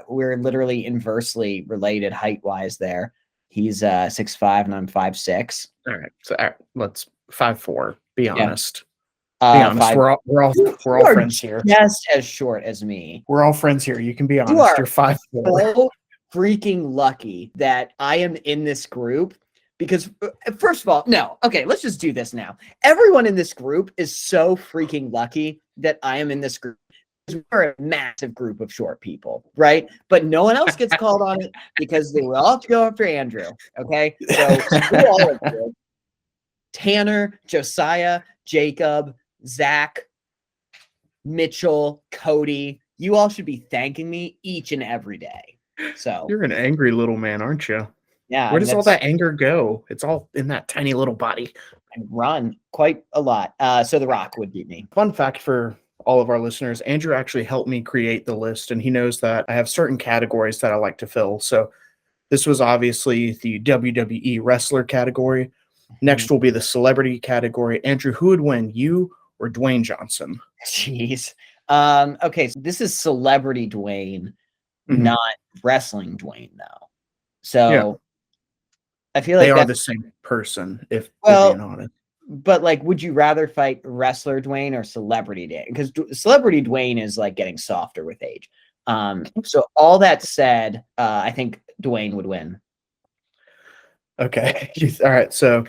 We're literally inversely related height wise there. He's 6'5" and I'm 5'6". All right. So let's 5'4". Be honest. Be honest. We're all friends here. Just as short as me. We're all friends here. You can be honest. You're 5'4". So freaking lucky that I am in this group. Because first of all, no, okay, let's just do this now. Everyone in this group is so freaking lucky that I am in this group. We're a massive group of short people, right? But no one else gets called on it because they will all have to go after Andrew. Okay, so all of you, Tanner, Josiah, Jacob, Zach, Mitchell, Cody, you all should be thanking me each and every day. So you're an angry little man, aren't you? Yeah. Where does all that anger go? It's all in that tiny little body. I run quite a lot. So The Rock would beat me. Fun fact for all of our listeners, Andrew actually helped me create the list, and he knows that I have certain categories that I like to fill. So this was obviously the WWE wrestler category. Next will be the celebrity category. Andrew, who would win, you or Dwayne Johnson? Jeez. Okay, so this is celebrity Dwayne, not wrestling Dwayne, though. So I feel like they are the same person, if we're being honest. But like, would you rather fight wrestler Dwayne or celebrity Dwayne? Because celebrity Dwayne is like getting softer with age. So all that said, I think Dwayne would win. Okay. All right. So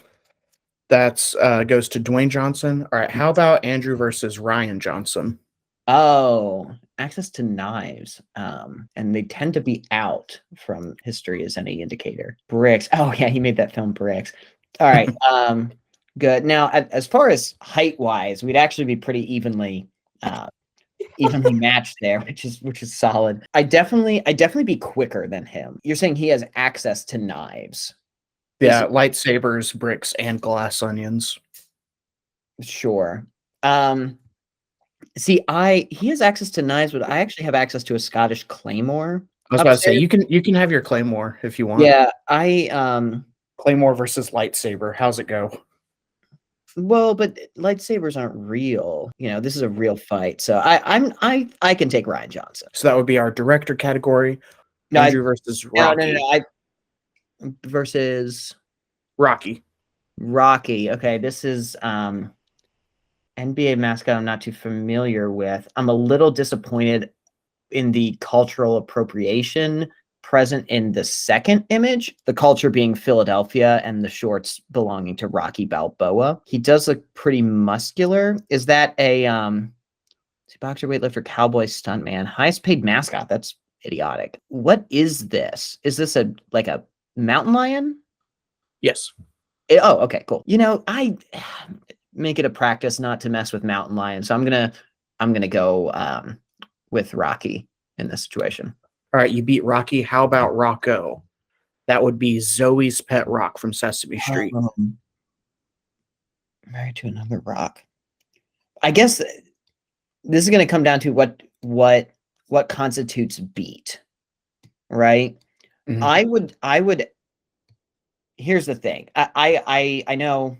that's goes to Dwayne Johnson. All right. How about Andrew versus Ryan Johnson? Oh, access to knives. And they tend to be out from history as any indicator. Bricks. Oh yeah, he made that film Bricks. All right. Good. Now, as far as height wise, we'd actually be pretty evenly matched there, which is solid. I definitely be quicker than him. You're saying he has access to knives. Yeah, lightsabers, bricks, and glass onions. Sure. See, he has access to knives, but I actually have access to a Scottish claymore. I was about to say you can have your claymore if you want. Yeah, claymore versus lightsaber. How's it go? Well, but lightsabers aren't real. You know, this is a real fight. So I can take Ryan Johnson. So that would be our director category. Andrew versus Rocky. No, versus Rocky. Okay, this is NBA mascot I'm not too familiar with. I'm a little disappointed in the cultural appropriation present in the second image, the culture being Philadelphia and the shorts belonging to Rocky Balboa. He does look pretty muscular. Is that a boxer, weightlifter, cowboy, stuntman, highest paid mascot? That's idiotic. What is this? Is this a mountain lion? Yes. Oh, okay, cool. You know, I make it a practice not to mess with mountain lions, so I'm gonna go with Rocky in this situation. All right, you beat Rocky. How about Rocco? That would be Zoe's pet rock from Sesame Street. Married to another rock. I guess this is going to come down to what constitutes beat, right? Mhm. I would. Here's the thing. I know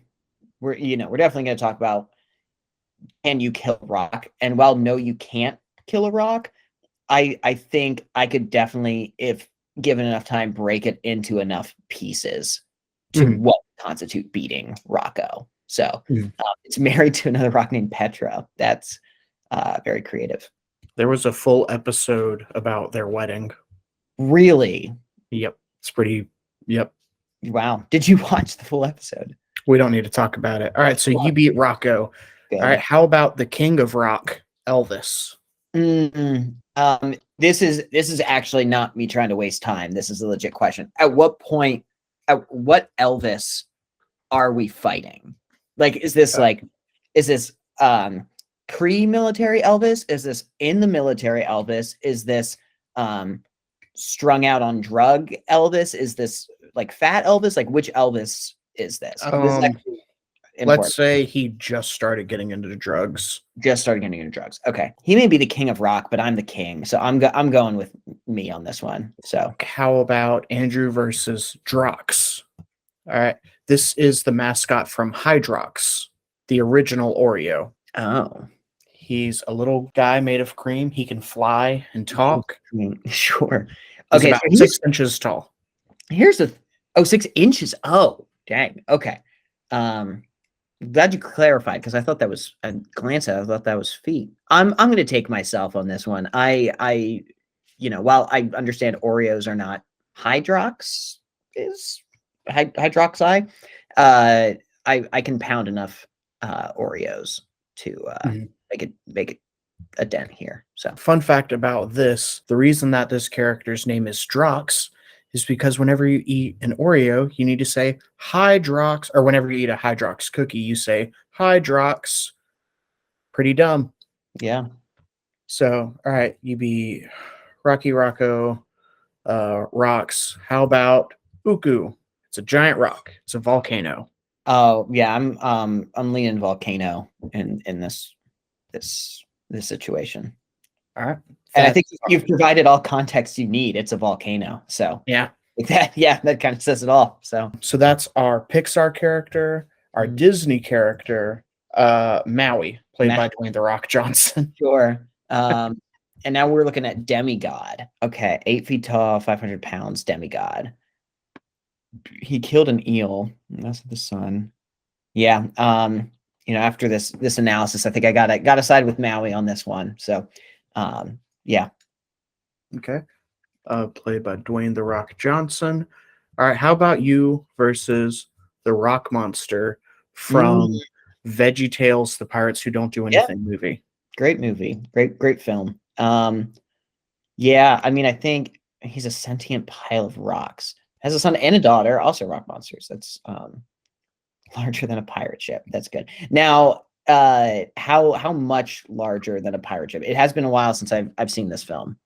we're definitely going to talk about, can you kill a rock? And while no, you can't kill a rock, I think I could definitely, if given enough time, break it into enough pieces to what constitute beating Rocco. So it's married to another rock named Petra. That's very creative. There was a full episode about their wedding. Really? Yep. It's pretty. Yep. Wow. Did you watch the full episode? We don't need to talk about it. All right. So you beat Rocco. Good. All right. How about the king of rock, Elvis? This is actually not me trying to waste time. This is a legit question. At what point, at what Elvis are we fighting? Like, is this pre-military Elvis? Is this in the military Elvis? Is this strung out on drug Elvis? Is this like fat Elvis? Like, which Elvis is this? This is actually important. Let's say he just started getting into drugs. Okay, he may be the king of rock, but I'm the king, so I'm going with me on this one. So how about Andrew versus Drox? All right, this is the mascot from Hydrox, the original Oreo. Oh, he's a little guy made of cream. He can fly and talk. Sure. He's okay, about 6 inches tall. Here's 6 inches. Oh, dang. Okay. Glad you clarified, because I thought that was a glance at it, I thought that was feet. I'm going to take myself on this one. I while I understand Oreos are not hydroxy, I can pound enough Oreos to make it a dent here. So fun fact about this, the reason that this character's name is Drox is because whenever you eat an Oreo, you need to say Hydrox, or whenever you eat a Hydrox cookie, you say Hydrox. Pretty dumb. Yeah. So, all right, you be Rocky Rocco, rocks. How about Uku? It's a giant rock. It's a volcano. Oh yeah, I'm leaning volcano in this situation. All right. And I think you've provided all context you need. It's a volcano. So yeah. That kind of says it all. So that's our Pixar character, our Disney character, Maui, played by Dwayne "The Rock" Johnson. Sure. And now we're looking at demigod. Okay, 8 feet tall, 500 pounds, demigod. He killed an eel. That's the sun. Yeah. After this analysis, I think I gotta side with Maui on this one. So yeah. Okay. Played by Dwayne "The Rock" Johnson. All right, how about you versus the rock monster from VeggieTales, the Pirates Who Don't Do Anything movie? Great movie. Great film. Yeah, I mean, I think he's a sentient pile of rocks. Has a son and a daughter, also rock monsters. That's larger than a pirate ship. That's good. Now, how much larger than a pirate ship? It has been a while since I've seen this film.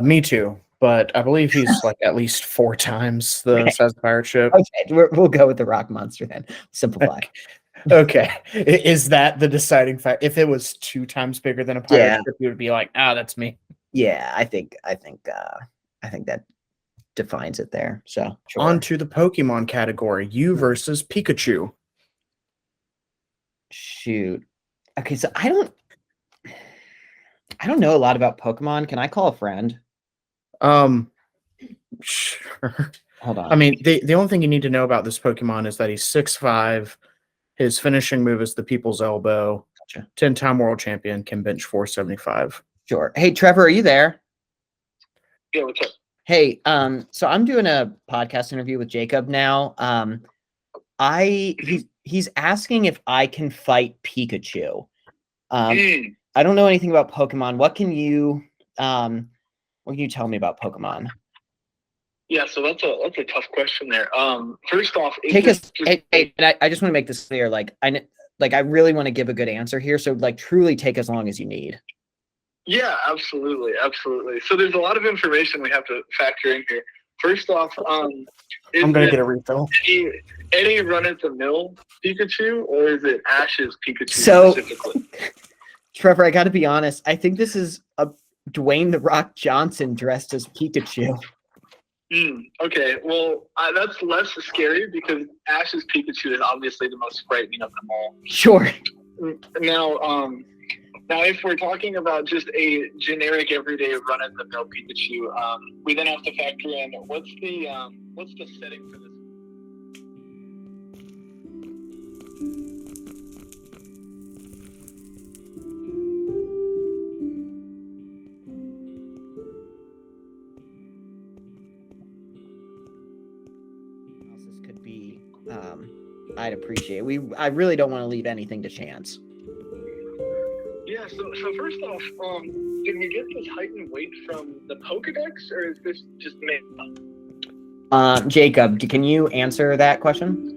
Me too, but I believe he's like at least 4 times the size of the pirate ship. Okay, we'll go with the rock monster then. Simplify. Okay. Is that the deciding factor? If it was 2 times bigger than a pirate ship, you would be like, that's me. Yeah, I think that defines it there. So sure. On to the Pokemon category. You versus Pikachu. Shoot. Okay, so I don't know a lot about Pokemon. Can I call a friend? Sure. Hold on. I mean, the only thing you need to know about this Pokemon is that he's 6'5". His finishing move is the People's Elbow. Gotcha. 10-time world champion, can bench 475. Sure. Hey, Trevor, are you there? Yeah, what's up? Hey, so I'm doing a podcast interview with Jacob now. He's asking if I can fight Pikachu. I don't know anything about Pokemon. What can you tell me about Pokemon? Yeah, so that's a tough question there. First off, I just want to make this clear. Like I really want to give a good answer here. So like truly take as long as you need. Yeah, absolutely. So there's a lot of information we have to factor in here. First off, I'm is gonna it get a refill. any run-of-the-mill Pikachu, or is it Ash's Pikachu So- specifically? Trevor, I got to be honest. I think this is a Dwayne the Rock Johnson dressed as Pikachu. Okay, well, that's less scary because Ash's Pikachu is obviously the most frightening of them all. Sure. Now, if we're talking about just a generic everyday run-of-the-mill Pikachu, we then have to factor in what's the setting for this. This could be. I'd appreciate. I really don't want to leave anything to chance. Yeah, so first off, did we get this height and weight from the Pokedex, or is this just made up? Jacob, can you answer that question?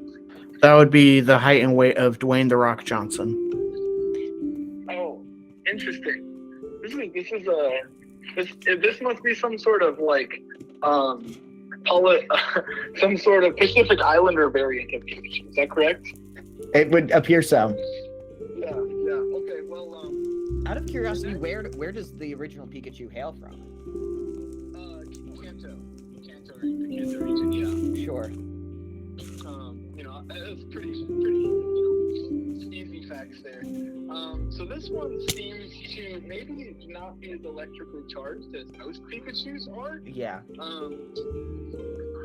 That would be the height and weight of Dwayne the Rock Johnson. Oh, interesting. This must be some sort of like some sort of Pacific Islander variant of Pikachu. Is that correct? It would appear so. Yeah. Okay. Well, out of curiosity, where does the original Pikachu hail from? Kanto, the Kanto region. Yeah. Sure. That's pretty easy facts there. So this one seems to maybe not be as electrically charged as most Pikachus are. Yeah.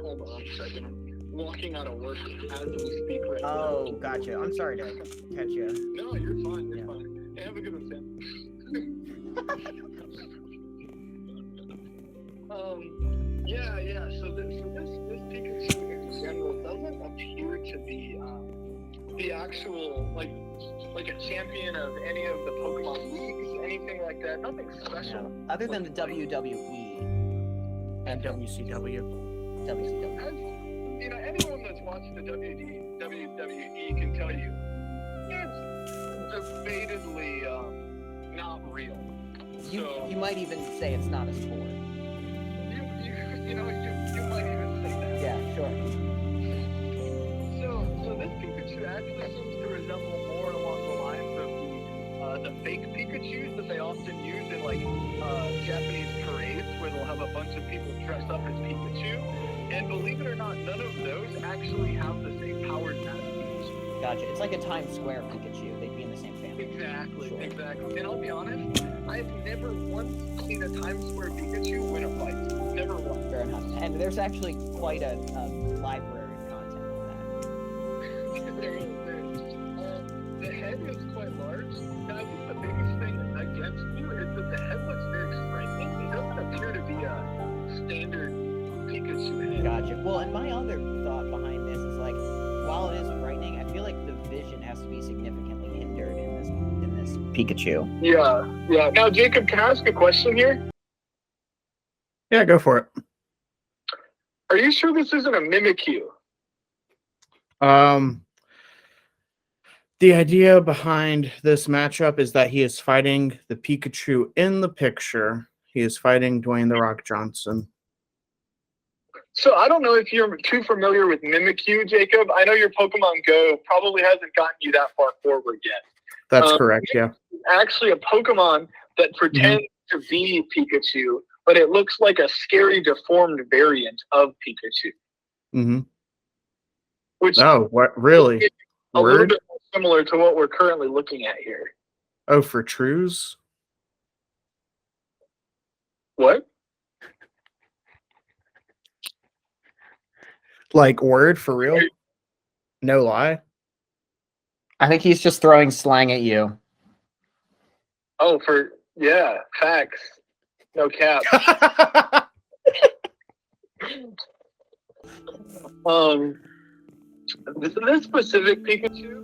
Hold on a second. I'm walking out of work as we speak right now. Oh, gotcha. I'm sorry to catch you. No, you're fine. You're fine. Hey, have a good one, Sam. Yeah. So this Pikachu in general doesn't appear to be the actual like a champion of any of the Pokemon leagues, anything like that. Nothing special. Yeah. Other than the WWE And WCW. As anyone that's watched the WWE can tell you, it's debatedly not real. You might even say it's not a sport. You might even say that. Yeah, sure. So this Pikachu actually seems to resemble more along the lines of the fake Pikachus that they often use in like Japanese parades, where they'll have a bunch of people dressed up as Pikachu. And believe it or not, none of those actually have the same powers as Pikachu. Gotcha. It's like a Times Square Pikachu. They'd be in the same family. Exactly. Sure. And I'll be honest, I've never once seen a Times Square Pikachu win a fight. Never once. Fair enough. And there's actually quite a library of content on that. There is. The head is quite large. And I think the biggest thing against you is that the head looks very striking. It doesn't appear to be a standard Pikachu head. Gotcha. Well, and my other thought behind this is like, while it is frightening, I feel like the vision has to be significantly hindered in this Pikachu. Yeah. Now, Jacob, can I ask a question here? Yeah, go for it. Are you sure this isn't a Mimikyu? The idea behind this matchup is that he is fighting the Pikachu in the picture. He is fighting Dwayne the Rock Johnson. So I don't know if you're too familiar with Mimikyu, Jacob. I know your Pokemon Go probably hasn't gotten you that far forward yet. That's correct, yeah. Actually, a Pokemon that pretends to be Pikachu, but it looks like a scary, deformed variant of Pikachu. Mm-hmm. Which what? Really? is a little bit more similar to what we're currently looking at here. Oh, for trues? What? Like word for real? No lie? I think he's just throwing slang at you. Oh, yeah, facts. No cap. This specific Pikachu,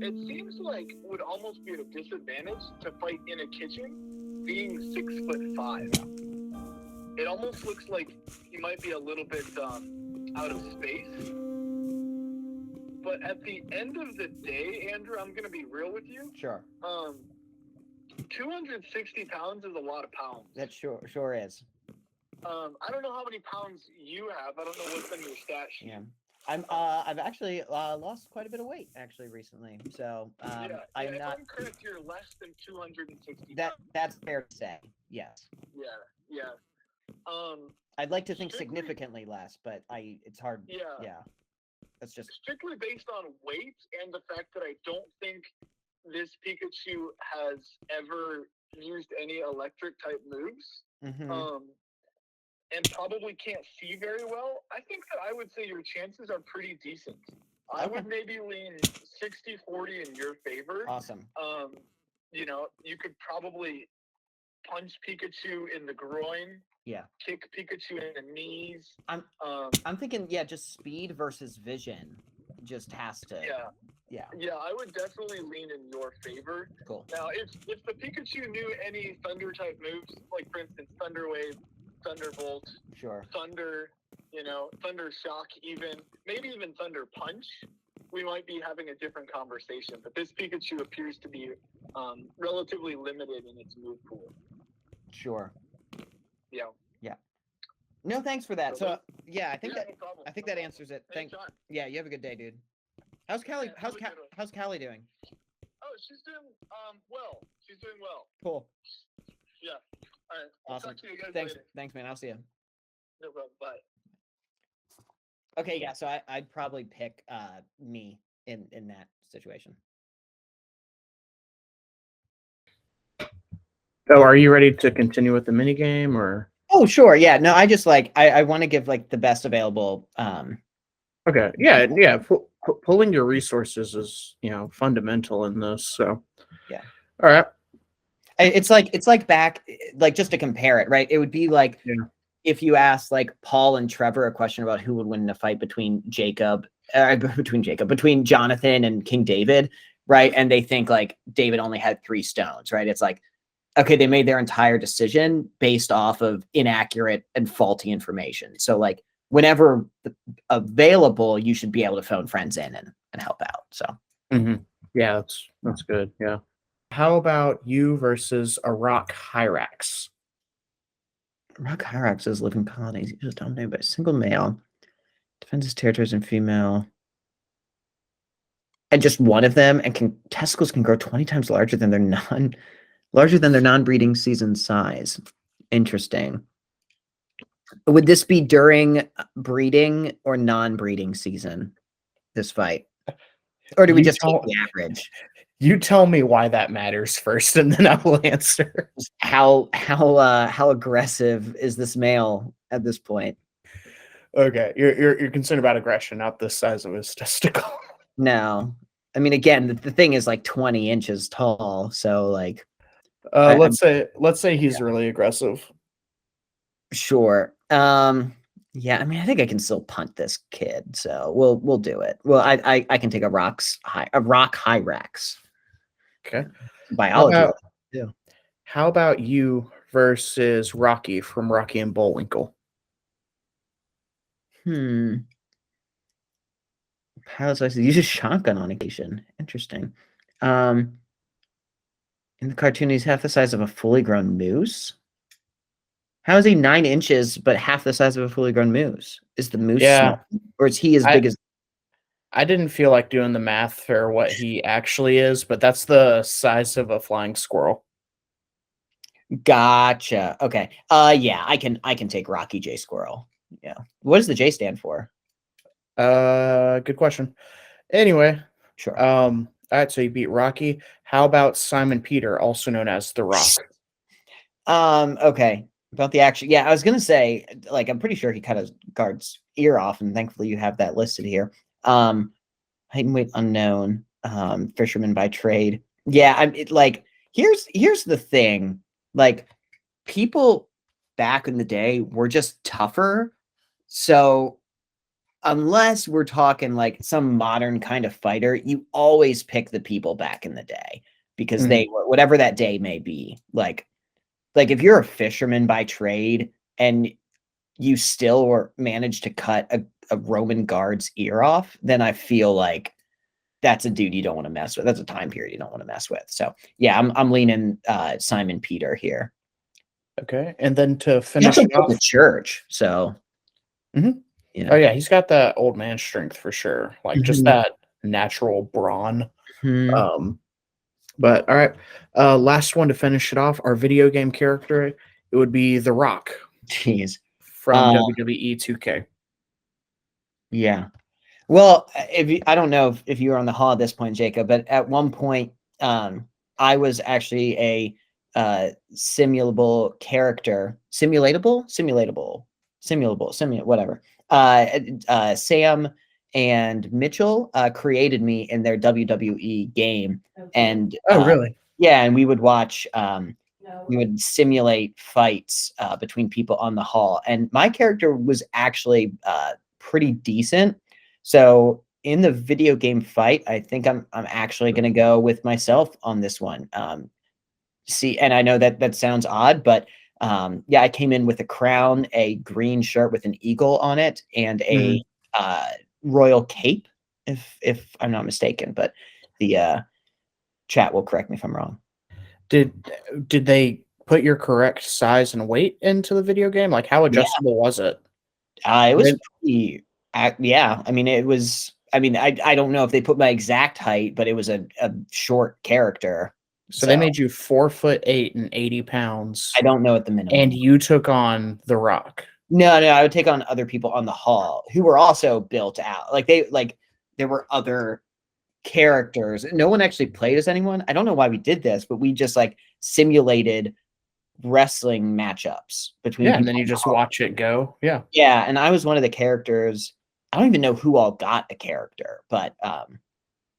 it seems like would almost be at a disadvantage to fight in a kitchen, being 6'5". It almost looks like he might be a little bit out of space. But at the end of the day, Andrew, I'm gonna be real with you. Sure. 260 pounds is a lot of pounds. That sure is. I don't know how many pounds you have. I don't know what's in your stat sheet. Yeah. I've actually lost quite a bit of weight actually recently. So I'm if not. I'm correct, you're less than 260 That's fair to say. Yes. Yeah. I'd like to think strictly- significantly less, but it's hard. Yeah. That's just strictly based on weight and the fact that I don't think this Pikachu has ever used any electric type moves. And probably can't see very well. I think that I would say your chances are pretty decent. I would maybe lean 60-40 in your favor. Awesome. You know, you could probably punch Pikachu in the groin. Yeah. Kick Pikachu in the knees. I'm thinking, just speed versus vision just has to. Yeah, I would definitely lean in your favor. Cool. Now, if the Pikachu knew any Thunder type moves, like for instance, Thunder Wave, Thunderbolt, sure, Thunder, Thunder Shock, maybe even Thunder Punch, we might be having a different conversation. But this Pikachu appears to be relatively limited in its move pool. Sure. Yeah. No, thanks for that. So I think no that answers it. Thanks. Yeah, you have a good day, dude. How's Callie? How's Callie doing? Oh, she's doing well. She's doing well. Cool. Yeah. All right. Awesome. Talk to you guys Thanks, later. thanks, man. I'll see you. No problem. Bye. Okay, yeah. So I'd probably pick me in that situation. Oh, are you ready to continue with the mini game or? Oh, sure. Yeah. No, I just I want to give the best available. Okay. Yeah. Pulling your resources is fundamental in this. So. Yeah. All right. It's like back, just to compare it, right? It would be like if you asked Paul and Trevor a question about who would win in a fight between between Jonathan and King David, right? And they think David only had 3 stones, right? It's okay, they made their entire decision based off of inaccurate and faulty information. So whenever available, you should be able to phone friends in and help out. So yeah, that's good. Yeah. How about you versus a rock Hyrax? Rock Hyrax is living colonies. Usually dominated by a single male. Defends his territories in female. And just one of them, and testicles can grow 20 times larger than their non-breeding season size. Interesting. Would this be during breeding or non-breeding season, this fight? Or do we just take the average? You tell me why that matters first, and then I will answer. How aggressive is this male at this point? Okay, you're concerned about aggression, not the size of his testicle. No, I mean, again, the thing is 20 inches tall, so let's say he's really aggressive. Sure. Yeah, I mean, I think I can still punt this kid, so we'll do it. Well, I can take a rock Hyrax. Okay. Biology. How about you versus Rocky from Rocky and Bullwinkle? Pilot use a shotgun on occasion. Interesting. In the cartoon, he's half the size of a fully grown moose. How is he 9 inches but half the size of a fully grown moose? Is the moose small, or is he as big as? I didn't feel like doing the math for what he actually is, but that's the size of a flying squirrel. Gotcha. Okay. Yeah, I can take Rocky J Squirrel. Yeah. What does the J stand for? Good question. Anyway, sure. All right, so you beat Rocky. How about Simon Peter, also known as The Rock? Okay. About the action. Yeah, I was gonna say, I'm pretty sure he cut his guard's ear off, and thankfully you have that listed here. Height and weight unknown. Fisherman by trade. Yeah, here's the thing. People back in the day were just tougher. So unless we're talking some modern kind of fighter, you always pick the people back in the day because they were whatever that day may be. If you're a fisherman by trade and you still managed to cut a Roman guard's ear off, then I feel like that's a dude you don't want to mess with. That's a time period you don't want to mess with. So yeah, I'm leaning Simon Peter here. Okay, and then to He finish also it built off, a church, so Mhm. yeah. Oh yeah, he's got that old man strength for sure, like just Mhm. that natural brawn. Mhm. Um, but all right, last one to finish it off. Our video game character, it would be The Rock Jeez. from Uh, WWE 2K. yeah. Well, I don't know if you were on the hall at this point, Jacob, but at one point, I was actually a simulable, whatever. Sam and Mitchell created me in their WWE game, and Oh really? yeah, and we would watch. We would simulate fights between people on the hall, and my character was actually pretty decent. So in the video game fight, I think I'm actually going to go with myself on this one. See, and I know that sounds odd, but yeah, I came in with a crown, a green shirt with an eagle on it, and a Mhm. royal cape, if I'm not mistaken. But the chat will correct me if I'm wrong. Did did they put your correct size and weight into the video game? Like, how Yeah, adjustable was it? it was They pretty. Yeah, I mean, it was. I mean, I don't know if they put my exact height, but it was a short character. so they So made you 4'8" and 80 pounds, I don't know what the minimum and was. you took on The Rock. No, I would take on other people on the hall who were also built out. Like there were other characters. No one actually played as anyone. I don't know why we did this, but we just like simulated wrestling matchups between Yeah, and people then on you the just hall. watch it go. Yeah. Yeah, and I was one of the characters. I don't even know who all got a character, but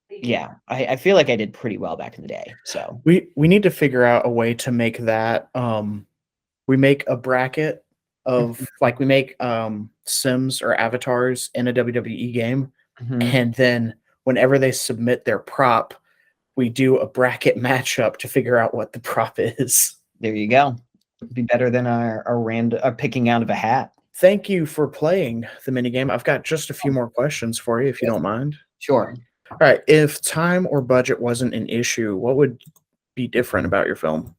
yeah, I feel like I did pretty well back in the day. So We need to figure out a way to make that, we make a bracket Mhm, of like, we make, Sims or avatars in a WWE game, mhm. and then whenever they submit their prop, we do a bracket matchup to figure out what the prop is. There you go. Be better than our random picking out of a hat. Thank you for playing the minigame. I've got just a few more questions for you, if you don't mind. Sure. All right. If time or budget wasn't an issue, what would be different about your film?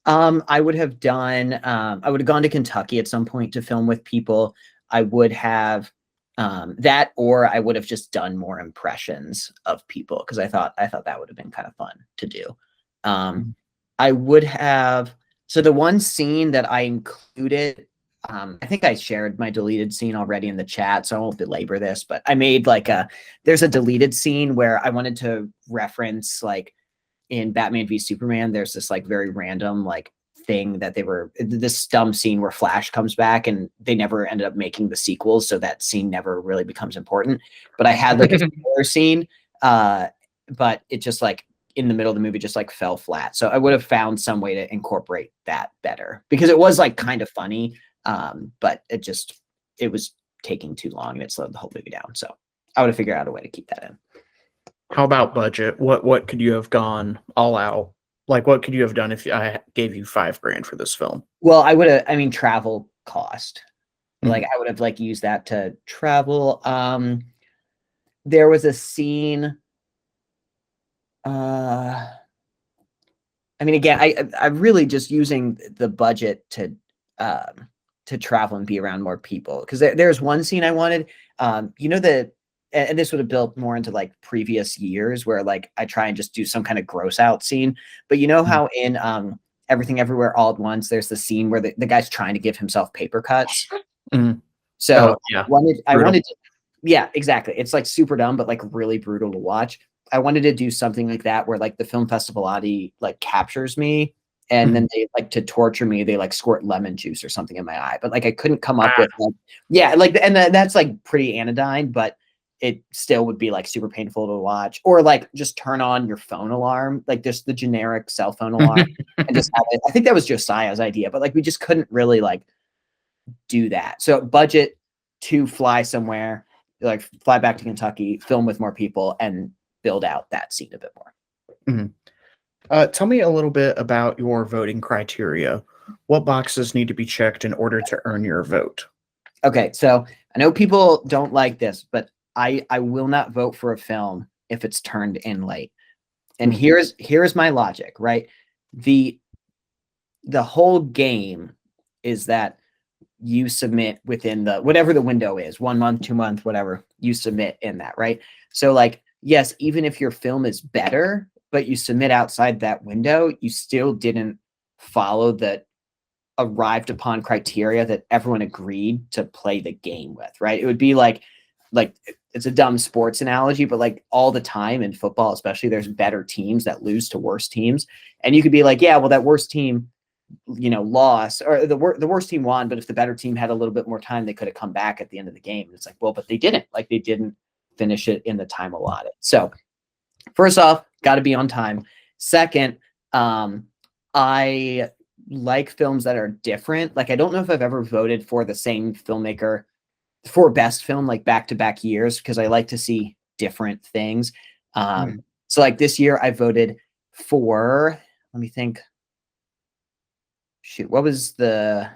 I would have done, I would have gone to Kentucky at some point to film with people. I would have that, or I would have just done more impressions of people because I thought that would have been kind of fun to do. Um, Mhm. I would have, so the one scene that I included, I think I shared my deleted scene already in the chat, so I won't belabor this, but I made like there's a deleted scene where I wanted to reference like in Batman v Superman, there's this like very random like thing that they were this dumb scene where Flash comes back and they never ended up making the sequels, so that scene never really becomes important. But I had like a similar scene, uh, but it just like in the middle of the movie just like fell flat. So I would have found some way to incorporate that better because it was like kind of funny, but it was taking too long and it slowed the whole movie down. So I would have figured out a way to keep that in. How about budget? What could you have gone all out? Like, what could you have done if I gave you 5 grand for this film? Well, I would have, I mean, travel cost. Like Mhm. I would have like used that to travel. There was a scene. Uh, I mean, again, I'm really just using the budget to travel and be around more people because there's one scene I wanted. You know and this would have built more into like previous years where like I try and just do some kind of gross out scene. But you know Mhm. how in Everything Everywhere All at Once, there's the scene where the guy's trying to give himself paper cuts. Mhm. So Oh, yeah. I Brutal. wanted to, yeah, exactly. It's like super dumb, but like really brutal to watch. I wanted to do something like that where like the film festivalati like captures me and Mhm. then they like to torture me. They like squirt lemon juice or something in my eye, but like I couldn't come up Ah. with like, yeah, like, and that's like pretty anodyne, but it still would be like super painful to watch or like just turn on your phone alarm, like just the generic cell phone alarm and just have it. I think that was Josiah's idea, but like we just couldn't really like do that. So budget to fly somewhere, like fly back to Kentucky, film with more people, and build out that scene a bit more. Mhm. Tell me a little bit about your voting criteria. What boxes need to be checked in order to earn your vote? Okay, so I know people don't like this, but I will not vote for a film if it's turned in late. And Mhm. here's my logic, right? The the whole game is that you submit within the whatever the window is, 1 month, 2 month, whatever, you submit in that, right? So like, yes, even if your film is better, but you submit outside that window, you still didn't follow the arrived upon criteria that everyone agreed to play the game with, right? It would be like it's a dumb sports analogy, but like all the time in football, especially, there's better teams that lose to worse teams. And you could be like, yeah, well, that worst team, lost, or the worst team won, but if the better team had a little bit more time, they could have come back at the end of the game. And it's like, well, but they didn't. Like, they didn't finish it in the time allotted. So first off, got to be on time. Second, I like films that are different. Like, I don't know if I've ever voted for the same filmmaker for best film, like back-to-back years, because I like to see different things. So like this year I voted for, let me think. Shoot, what was Bargain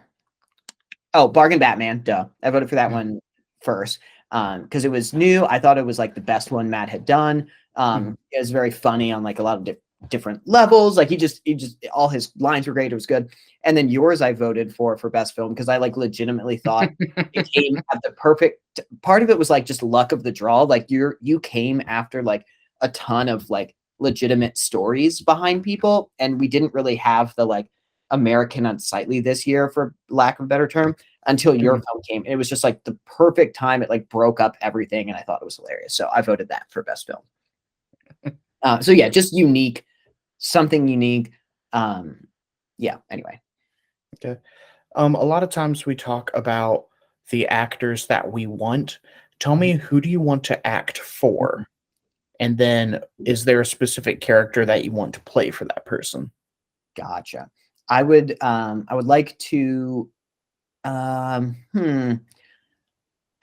Batman, duh. I voted for that one first because it was new. I thought it was like the best one Matt had done. It was very funny on like a lot of different levels. Like he just all his lines were great. It was good. And then yours I voted for best film because I like legitimately thought it came at the perfect part of it was like just luck of the draw. Like you came after like a ton of like legitimate stories behind people, and we didn't really have the like American Unsightly this year, for lack of a better term, until your film came. And it was just like the perfect time. It like broke up everything, and I thought it was hilarious. So I voted that for best film. So yeah, just unique, something unique. Yeah, anyway. Okay. A lot of times we talk about the actors that we want. Tell me, who do you want to act for? And then is there a specific character that you want to play for that person? Gotcha. I would like to I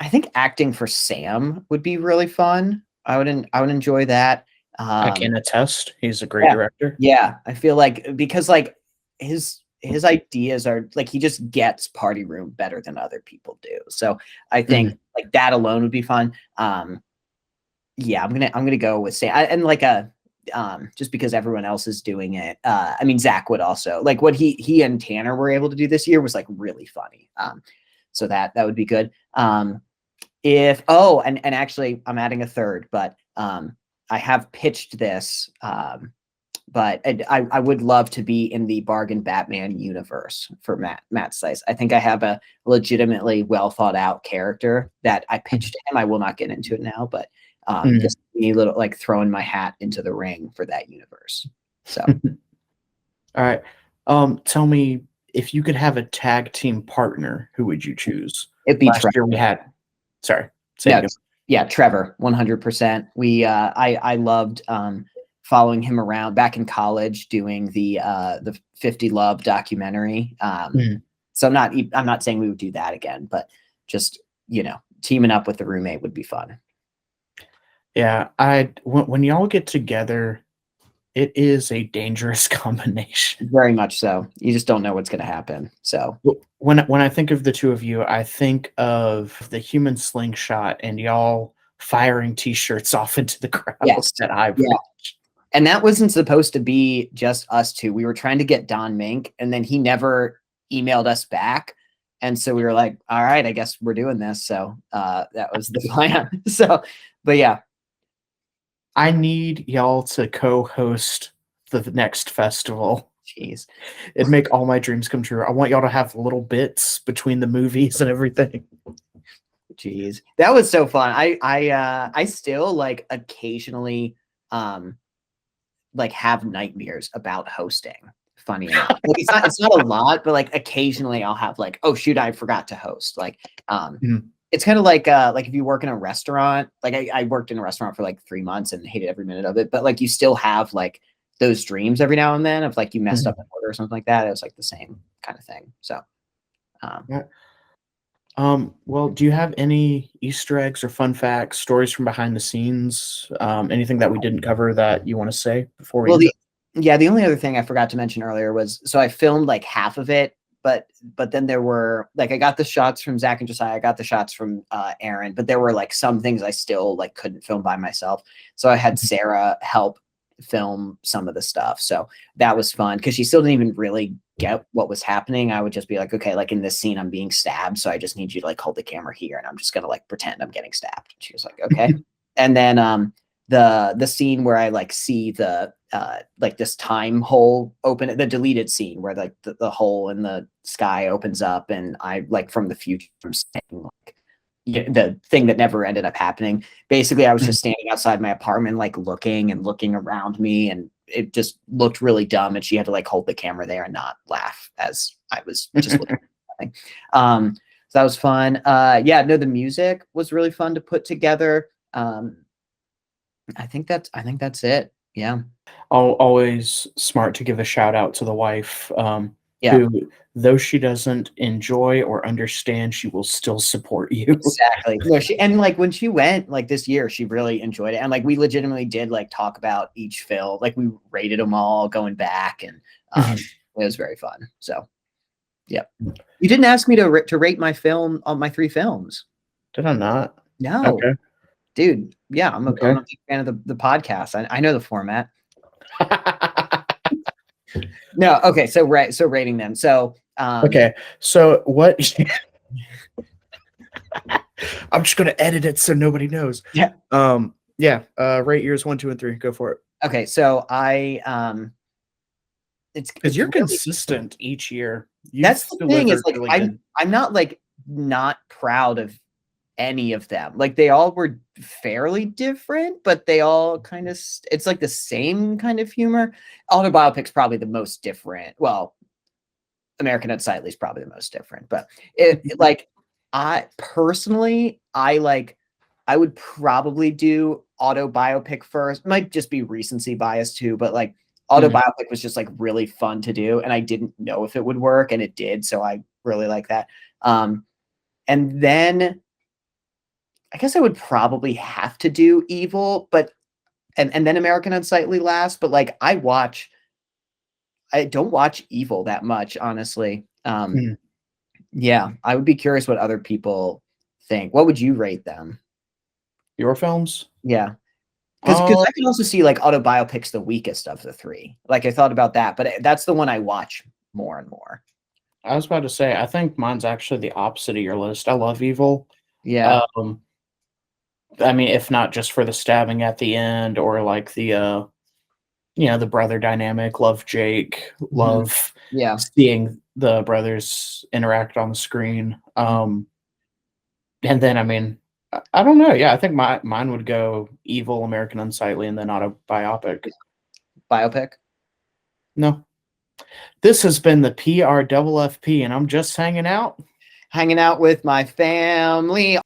think acting for Sam would be really fun. I would enjoy that. I can attest. He's a great director. Yeah, I feel like because like his ideas are like he just gets Party Room better than other people do. So I think like that alone would be fun. Yeah, I'm gonna go with Sam, and like just because everyone else is doing it. I mean, Zach would also like what he and Tanner were able to do this year was like really funny. So that would be good. And actually I'm adding a third, but I have pitched this, but I would love to be in the Bargain Batman universe for Matt Slice. I think I have a legitimately well thought out character that I pitched to him. I will not get into it now, but just a little like throwing my hat into the ring for that universe. So, all right. Tell me, if you could have a tag team partner, who would you choose? It'd be Last year we had. Sorry. Yeah, Trevor, 100%. I loved following him around back in college doing the 50 Love documentary. So I'm not saying we would do that again, but just teaming up with the roommate would be fun. Yeah, when y'all get together, it is a dangerous combination. Very much so. You just don't know what's going to happen. So when I think of the two of you, I think of the human slingshot and y'all firing t-shirts off into the crowd at high pitch. And that wasn't supposed to be just us two. We were trying to get Don Mink, and then he never emailed us back. And so we were like, all right, I guess we're doing this. So that was the plan. So, but yeah. I need y'all to co-host the next festival. Jeez. It'd make all my dreams come true. I want y'all to have little bits between the movies and everything. Jeez. That was so fun. I still like occasionally like have nightmares about hosting. Funny enough. Like, it's not a lot, but like occasionally I'll have like, oh shoot, I forgot to host. Like it's kind of like if you work in a restaurant, like I worked in a restaurant for like 3 months and hated every minute of it, but like you still have like those dreams every now and then of like you messed up an order or something like that. It was like the same kind of thing. So well, do you have any Easter eggs or fun facts, stories from behind the scenes, anything that we didn't cover that you want to say before we the only other thing I forgot to mention earlier was, so I filmed like half of it, but then there were like, I got the shots from Zach and Josiah, I got the shots from Aaron, but there were like some things I still like couldn't film by myself. So I had Sarah help film some of the stuff. So that was fun because she still didn't even really get what was happening, I would just be like, okay, like in this scene, I'm being stabbed. So I just need you to like hold the camera here and I'm just going to like pretend I'm getting stabbed. She was like, okay. And then, the scene where I like see the, like this time hole open, the deleted scene where like the hole in the sky opens up and I like from the future, I'm saying like, the thing that never ended up happening. Basically, I was just standing outside my apartment, like looking and looking around me, and it just looked really dumb. And she had to like hold the camera there and not laugh as I was just looking. So that was fun. Yeah, no, the music was really fun to put together. I think that's it. Yeah. Always smart to give a shout out to the wife, Yeah. who, though she doesn't enjoy or understand, she will still support you. Exactly. No, and like when she went like this year, she really enjoyed it. And like we legitimately did like talk about each film. Like we rated them all going back, and it was very fun. So yeah. You didn't ask me to rate my film on my 3 films. Did I not? No. Okay. Dude, yeah, I'm a big fan of the podcast. I know the format. No, okay, so rating them. So okay, so what? I'm just gonna edit it so nobody knows. Yeah. Rate yours 1, 2, and 3. Go for it. Okay, so it's because you're really consistent each year. That's the thing, is like really I'm not like not proud of any of them. Like they all were fairly different, but they all kind of it's like the same kind of humor. Autobiopic's probably the most different. Well, American Unsightly is probably the most different, but like I personally, I would probably do Autobiopic first. Might just be recency bias too, but like Autobiopic was just like really fun to do, and I didn't know if it would work, and it did, so I really like that. And then I guess I would probably have to do Evil, but and then American Unsightly last, but like I don't watch Evil that much, honestly. Yeah, I would be curious what other people think. What would you rate them? Your films? Yeah. Because I can also see like Autobiopic's the weakest of the 3. Like I thought about that, but that's the one I watch more and more. I was about to say, I think mine's actually the opposite of your list. I love Evil. Yeah. I mean, if not just for the stabbing at the end, or like the the brother dynamic. Love Jake. Love seeing the brothers interact on the screen. And then, I mean, I don't know. Yeah, I think mine would go Evil, American Unsightly, and then Autobiopic. Biopic? No. This has been the PRFFP, and I'm just hanging out. Hanging out with my family.